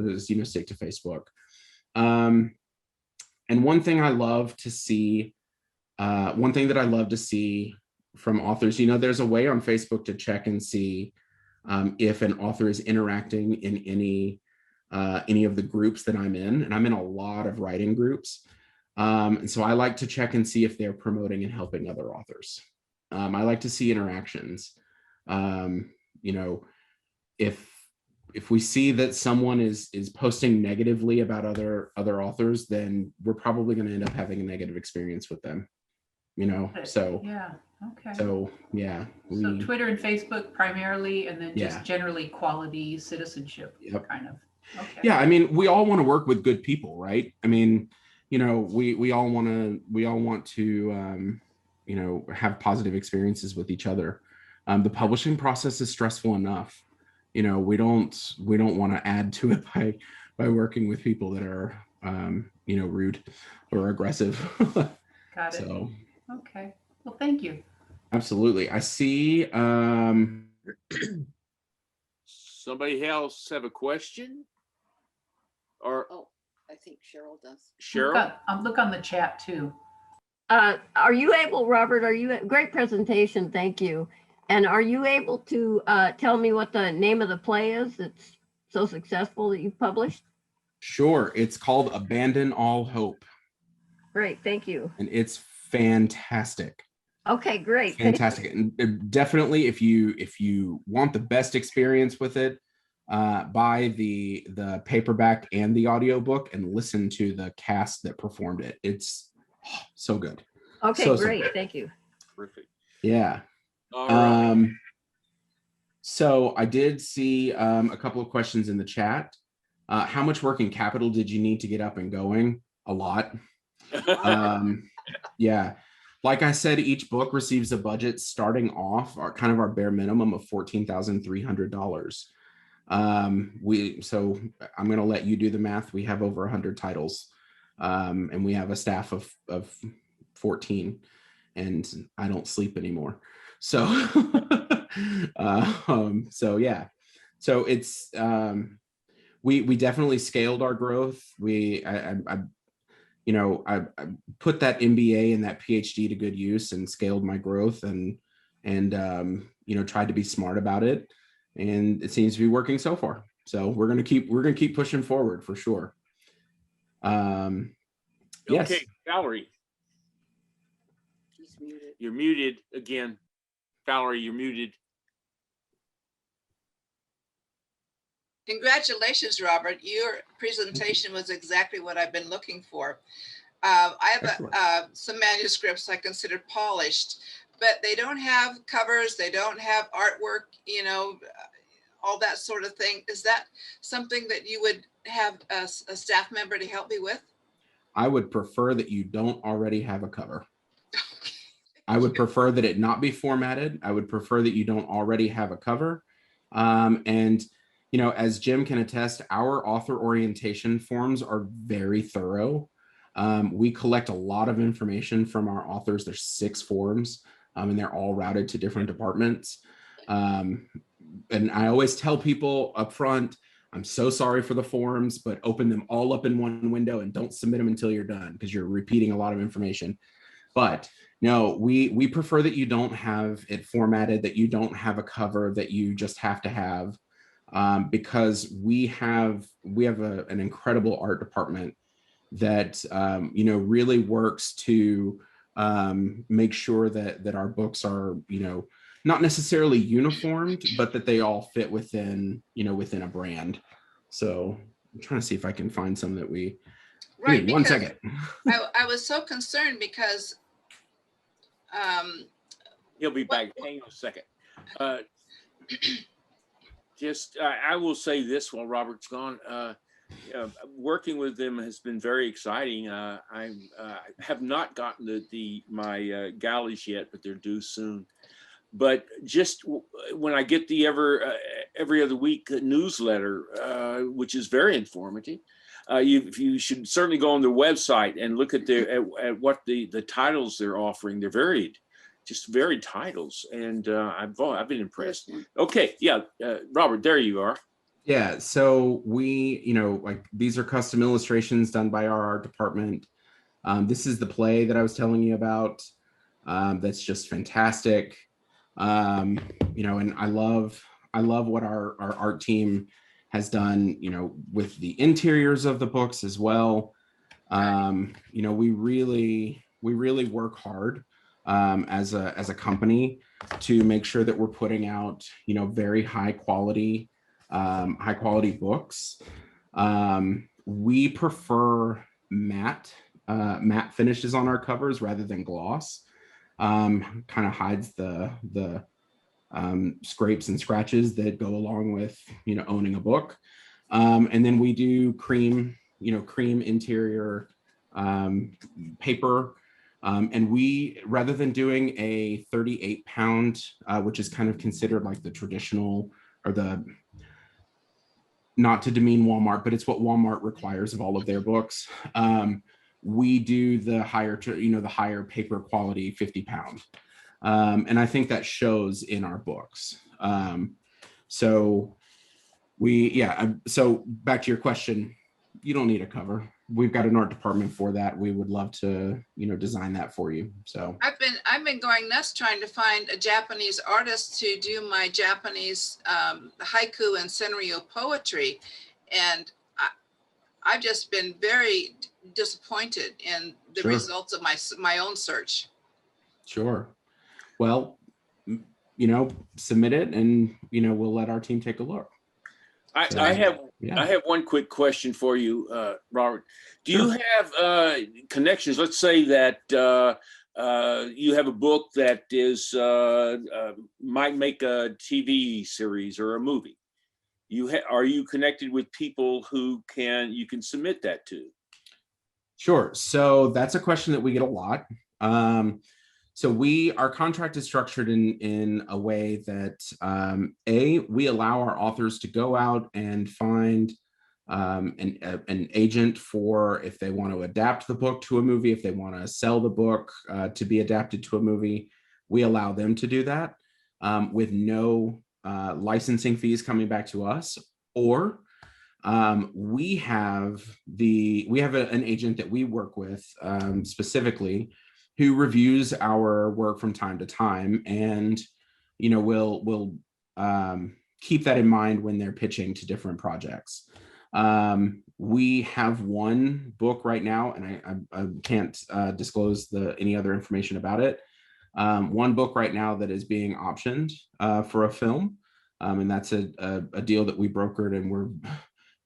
[SPEAKER 2] stick to Facebook. And one thing that I love to see from authors, there's a way on Facebook to check and see if an author is interacting in any of the groups that I'm in, and I'm in a lot of writing groups. And so I like to check and see if they're promoting and helping other authors. I like to see interactions. If we see that someone is posting negatively about other authors, then we're probably going to end up having a negative experience with them. So
[SPEAKER 3] yeah, okay.
[SPEAKER 2] So yeah.
[SPEAKER 3] So Twitter and Facebook primarily, and then just generally quality citizenship, kind of. Okay.
[SPEAKER 2] Yeah, I mean, we all want to work with good people, right? I mean, we all want to have positive experiences with each other. The publishing process is stressful enough. We don't want to add to it by working with people that are rude or aggressive.
[SPEAKER 3] Got it.
[SPEAKER 2] So
[SPEAKER 3] okay. Well, thank you.
[SPEAKER 2] Absolutely. I see
[SPEAKER 1] somebody else have a question? Or
[SPEAKER 4] I think Cheryl does.
[SPEAKER 1] Cheryl?
[SPEAKER 3] Look on the chat too.
[SPEAKER 5] Are you able, Robert, great presentation, thank you. And are you able to tell me what the name of the play is that's so successful that you've published?
[SPEAKER 2] Sure. It's called Abandon All Hope.
[SPEAKER 5] Great, thank you.
[SPEAKER 2] And it's fantastic.
[SPEAKER 5] Okay, great.
[SPEAKER 2] Fantastic. And definitely, if you want the best experience with it, buy the paperback and the audiobook and listen to the cast that performed it. It's so good.
[SPEAKER 5] Okay,
[SPEAKER 2] so
[SPEAKER 5] great.
[SPEAKER 2] good.
[SPEAKER 5] Thank you.
[SPEAKER 1] Perfect.
[SPEAKER 2] Yeah.
[SPEAKER 1] All right.
[SPEAKER 2] So I did see a couple of questions in the chat. How much working capital did you need to get up and going? A lot. Yeah. Like I said, each book receives a budget starting off kind of our bare minimum of $14,300. So I'm going to let you do the math. We have over 100 titles, and we have a staff of 14, and I don't sleep anymore. So, so yeah, so it's, we definitely scaled our growth. I put that MBA and that PhD to good use and scaled my growth and tried to be smart about it. And it seems to be working so far. So we're going to keep pushing forward for sure. Yes.
[SPEAKER 1] Okay, Valerie.
[SPEAKER 4] He's muted.
[SPEAKER 1] You're muted again. Valerie, you're muted.
[SPEAKER 6] Congratulations, Robert. Your presentation was exactly what I've been looking for. I have some manuscripts I consider polished, but they don't have covers, they don't have artwork, all that sort of thing. Is that something that you would have a staff member to help me with?
[SPEAKER 2] I would prefer that you don't already have a cover. I would prefer that it not be formatted. I would prefer that you don't already have a cover. And as Jim can attest, our author orientation forms are very thorough. We collect a lot of information from our authors. There's 6 forms, and they're all routed to different departments. And I always tell people up front, I'm so sorry for the forms, but open them all up in one window and don't submit them until you're done, because you're repeating a lot of information. But no, we prefer that you don't have it formatted, that you don't have a cover, that you just have to have, because we have an incredible art department that really works to make sure that our books are not necessarily uniformed, but that they all fit within a brand. So I'm trying to see if I can find some that we.
[SPEAKER 6] Right.
[SPEAKER 2] One second.
[SPEAKER 6] I was so concerned because.
[SPEAKER 1] He'll be back. Hang on a second. I will say this while Robert's gone. Working with them has been very exciting. I have not gotten my galleys yet, but they're due soon. But just when I get the every other week newsletter, which is very informative, you should certainly go on their website and look at at what the titles they're offering. They're varied titles, and I've been impressed. Okay, yeah, Robert, there you are.
[SPEAKER 2] Yeah, so we, these are custom illustrations done by our art department. This is the play that I was telling you about. That's just fantastic. And I love what our art team has done, with the interiors of the books as well. We really work hard as a company to make sure that we're putting out, very high quality books. We prefer matte finishes on our covers rather than gloss. Kind of hides the scrapes and scratches that go along with owning a book. And then we do cream interior paper. And we, rather than doing a 38-pound, which is kind of considered like the traditional, or not to demean Walmart, but it's what Walmart requires of all of their books. We do the higher paper quality 50-pound. And I think that shows in our books. So back to your question, you don't need a cover. we've got an art department for that. We would love to, design that for you. So
[SPEAKER 6] I've been going nuts trying to find a Japanese artist to do my Japanese haiku and senryu poetry, and I've just been very disappointed in the
[SPEAKER 2] Sure.
[SPEAKER 6] results of my own search.
[SPEAKER 2] Sure. Well, submit it, and we'll let our team take a look.
[SPEAKER 1] I have one quick question for you, Robert. Do you have connections? Let's say that you have a book that is might make a TV series or a movie. Are you connected with people who you can submit that to?
[SPEAKER 2] Sure. So that's a question that we get a lot. So our contract is structured in a way that we allow our authors to go out and find an agent for if they want to adapt the book to a movie, if they want to sell the book to be adapted to a movie, we allow them to do that with no licensing fees coming back to us. Or we have an agent that we work with specifically, who reviews our work from time to time, and we'll keep that in mind when they're pitching to different projects. We have one book right now, and I can't disclose any other information about it. One book right now that is being optioned for a film, and that's a deal that we brokered, and we're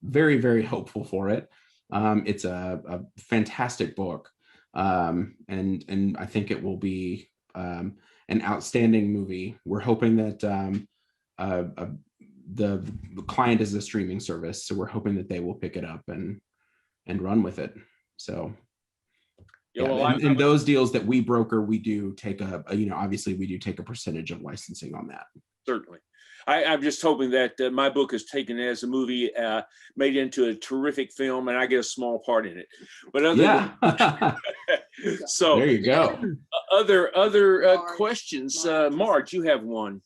[SPEAKER 2] very, very hopeful for it. It's a fantastic book. And I think it will be an outstanding movie. We're hoping that the client is a streaming service, so we're hoping that they will pick it up and run with it. So in those deals that we broker, we do take obviously we do take a percentage of licensing on that.
[SPEAKER 1] Certainly. I'm just hoping that my book is taken as a movie, made into a terrific film, and I get a small part in it. But so
[SPEAKER 2] there you go.
[SPEAKER 1] Other questions, Marge, you have one.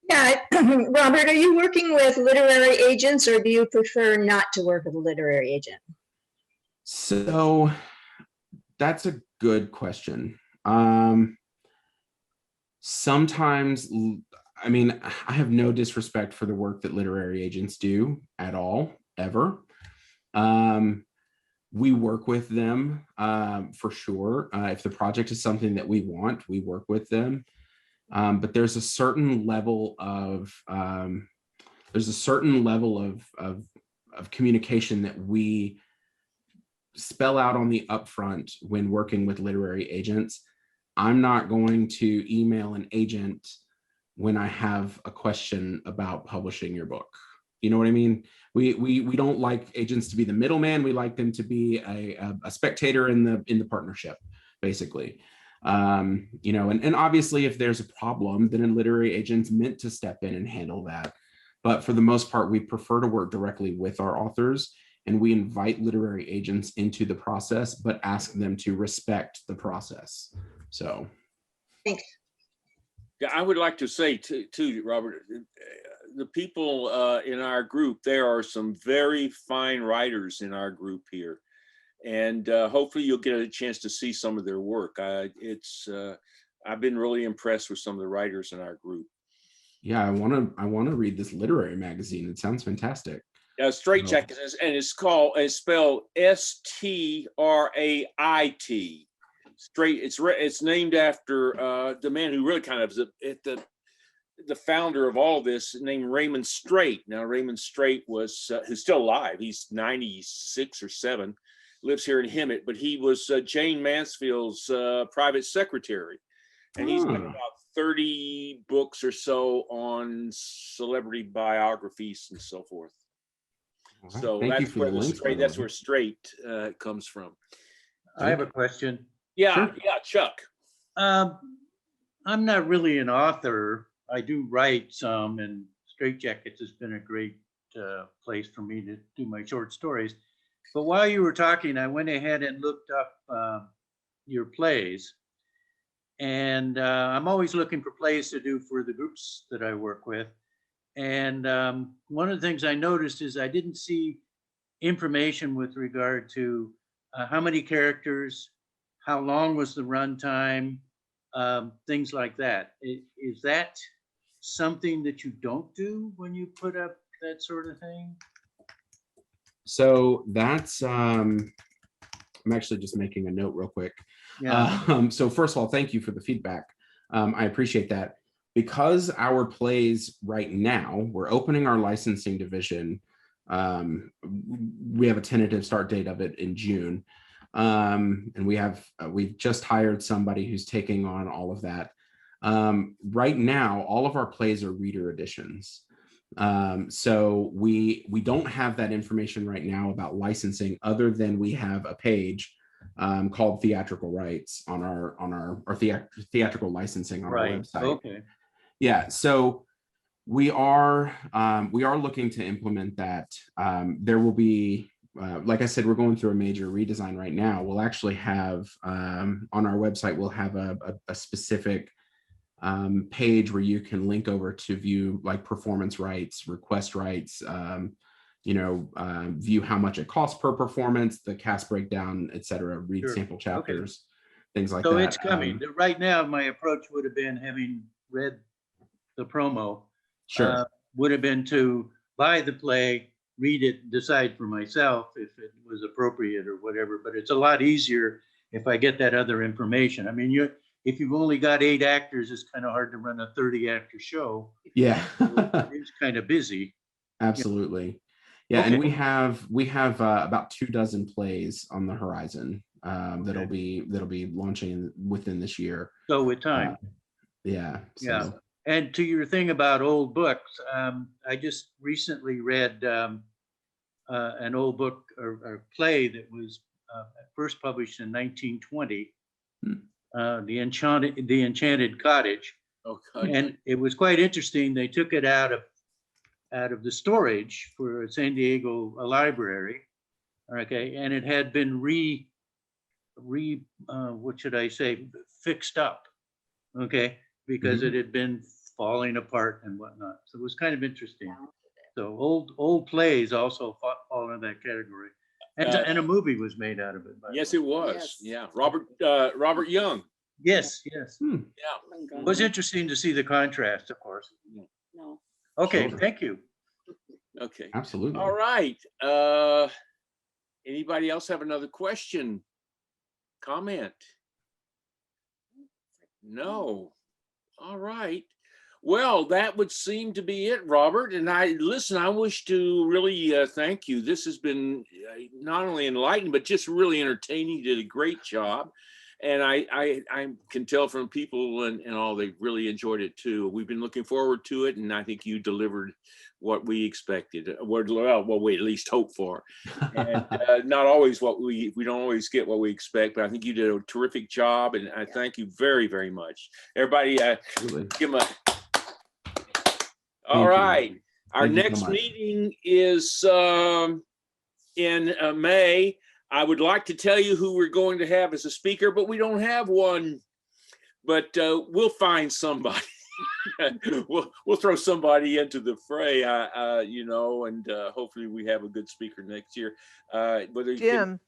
[SPEAKER 7] Yeah, Robert, are you working with literary agents, or do you prefer not to work with a literary agent?
[SPEAKER 2] So that's a good question. Sometimes, I have no disrespect for the work that literary agents do at all, ever. We work with them for sure. If the project is something that we want, we work with them. But there's a certain level of communication that we spell out on the upfront when working with literary agents. I'm not going to email an agent when I have a question about publishing your book. You know what I mean? We don't like agents to be the middleman. We like them to be a spectator in the partnership, basically. And obviously if there's a problem, then a literary agent's meant to step in and handle that. But for the most part, we prefer to work directly with our authors, and we invite literary agents into the process, but ask them to respect the process. So.
[SPEAKER 7] Thanks.
[SPEAKER 1] Yeah, I would like to say too, Robert, the people in our group, there are some very fine writers in our group here. And hopefully you'll get a chance to see some of their work. I've been really impressed with some of the writers in our group.
[SPEAKER 2] Yeah, I want to read this literary magazine. It sounds fantastic.
[SPEAKER 1] Straight Jacket, and it's spelled S-T-R-A-I-T. Straight. It's named after the man who really kind of is the founder of all this, named Raymond Straight. Now Raymond Straight who's still alive. He's 96 or 7. Lives here in Hemet, but he was Jane Mansfield's private secretary. And he's got about 30 books or so on celebrity biographies and so forth. Right. So that's where Straight comes from.
[SPEAKER 8] I have a question.
[SPEAKER 1] Yeah,
[SPEAKER 2] sure.
[SPEAKER 1] Yeah, Chuck.
[SPEAKER 8] I'm not really an author. I do write some, and Straight Jackets has been a great place for me to do my short stories. But while you were talking, I went ahead and looked up your plays. And I'm always looking for plays to do for the groups that I work with. And one of the things I noticed is I didn't see information with regard to how many characters, how long was the runtime, things like that. Is that something that you don't do when you put up that sort of thing?
[SPEAKER 2] So that's, I'm actually just making a note real quick.
[SPEAKER 8] Yeah.
[SPEAKER 2] So first of all, thank you for the feedback. I appreciate that. Because our plays right now, we're opening our licensing division. We have a tentative start date of it in June. And we've just hired somebody who's taking on all of that. Right now, all of our plays are reader editions. So we don't have that information right now about licensing, other than we have a page called theatrical rights on our theatrical licensing on our website.
[SPEAKER 8] Okay.
[SPEAKER 2] Yeah, so we are looking to implement that. There will be, like I said, we're going through a major redesign right now. We'll actually have on our website, we'll have a specific page where you can link over to view like performance rights, request rights, view how much it costs per performance, the cast breakdown, etc., read
[SPEAKER 8] Sure.
[SPEAKER 2] sample chapters, things like
[SPEAKER 8] So
[SPEAKER 2] that.
[SPEAKER 8] it's coming. Right now, my approach would have been, having read the promo,
[SPEAKER 2] Sure.
[SPEAKER 8] would have been to buy the play, read it, decide for myself if it was appropriate or whatever. But it's a lot easier if I get that other information. I mean, if you've only got 8 actors, it's kind of hard to run a 30-actor show.
[SPEAKER 2] Yeah.
[SPEAKER 8] It's kind of busy.
[SPEAKER 2] Absolutely. Yeah,
[SPEAKER 8] Okay.
[SPEAKER 2] and we have about 24 plays on the horizon that'll be launching within this year.
[SPEAKER 8] So with time.
[SPEAKER 2] Yeah.
[SPEAKER 8] Yeah. And to your thing about old books, I just recently read an old book or play that was first published in 1920, The Enchanted Cottage.
[SPEAKER 1] Okay.
[SPEAKER 8] And it was quite interesting. They took it out of the storage for San Diego library. Okay, and it had been what should I say, fixed up. Okay, because it had been falling apart and whatnot. So it was kind of interesting. So old plays also fall in that category. And a movie was made out of it.
[SPEAKER 1] Yes, it was.
[SPEAKER 4] Yes.
[SPEAKER 1] Yeah, Robert Young.
[SPEAKER 8] Yes.
[SPEAKER 1] Yeah.
[SPEAKER 8] It was interesting to see the contrast, of course.
[SPEAKER 4] No.
[SPEAKER 8] Okay,
[SPEAKER 2] Sure.
[SPEAKER 8] thank you.
[SPEAKER 1] Okay.
[SPEAKER 2] Absolutely.
[SPEAKER 1] All right. Anybody else have another question? Comment? No. All right. Well, that would seem to be it, Robert. And I wish to really thank you. This has been not only enlightening, but just really entertaining. You did a great job. And I can tell from people and all, they really enjoyed it too. We've been looking forward to it. And I think you delivered what we expected, what we at least hoped for. And not always we don't always get what we expect, but I think you did a terrific job. And I thank you very, very much. Everybody, give them a. All right. Our next meeting is in May. I would like to tell you who we're going to have as a speaker, but we don't have one. But we'll find somebody. we'll throw somebody into the fray, and hopefully we have a good speaker next year.
[SPEAKER 9] Jim,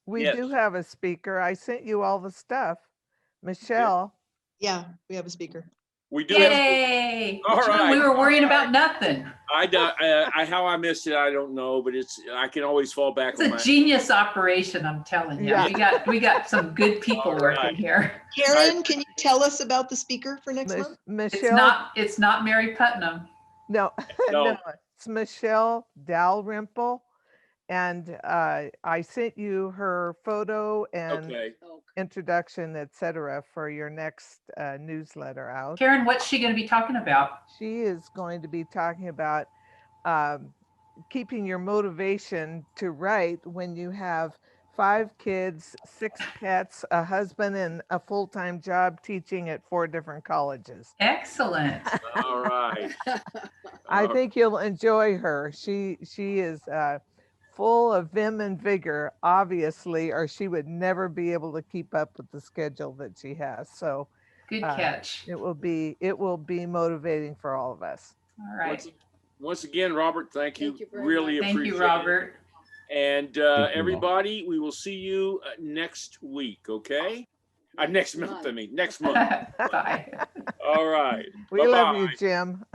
[SPEAKER 9] we do have a speaker. I sent you all the stuff. Michelle.
[SPEAKER 10] Yeah, we have a speaker.
[SPEAKER 1] We do.
[SPEAKER 3] Yay!
[SPEAKER 1] All right.
[SPEAKER 3] We were worrying about nothing.
[SPEAKER 1] How I missed it, I don't know, but I can always fall back
[SPEAKER 3] It's
[SPEAKER 1] on
[SPEAKER 3] a genius operation, I'm telling you.
[SPEAKER 9] Yeah.
[SPEAKER 3] We got some good people working here.
[SPEAKER 10] Karen, can you tell us about the speaker for next month?
[SPEAKER 9] Michelle.
[SPEAKER 3] It's not Mary Putnam.
[SPEAKER 9] No,
[SPEAKER 1] No.
[SPEAKER 9] no, it's Michelle Dalrymple. And I sent you her photo and
[SPEAKER 1] Okay.
[SPEAKER 9] introduction, etc., for your next newsletter out.
[SPEAKER 3] Karen, what's she going to be talking about?
[SPEAKER 9] She is going to be talking about keeping your motivation to write when you have 5 kids, 6 pets, a husband, and a full-time job teaching at 4 different colleges.
[SPEAKER 3] Excellent.
[SPEAKER 1] All right.
[SPEAKER 9] I think you'll enjoy her. She is full of vim and vigor, obviously, or she would never be able to keep up with the schedule that she has. So
[SPEAKER 3] Good catch.
[SPEAKER 9] it will be motivating for all of us.
[SPEAKER 3] All right.
[SPEAKER 1] Once again, Robert, thank you.
[SPEAKER 4] Thank you very
[SPEAKER 1] Really
[SPEAKER 4] much.
[SPEAKER 1] appreciate
[SPEAKER 3] Thank you,
[SPEAKER 1] it.
[SPEAKER 3] Robert.
[SPEAKER 1] And
[SPEAKER 2] you all.
[SPEAKER 1] everybody, we will see you next week, okay? Next month,
[SPEAKER 4] month.
[SPEAKER 1] I mean, next month.
[SPEAKER 3] Bye.
[SPEAKER 1] All right.
[SPEAKER 9] We love
[SPEAKER 1] Bye-bye.
[SPEAKER 9] you, Jim.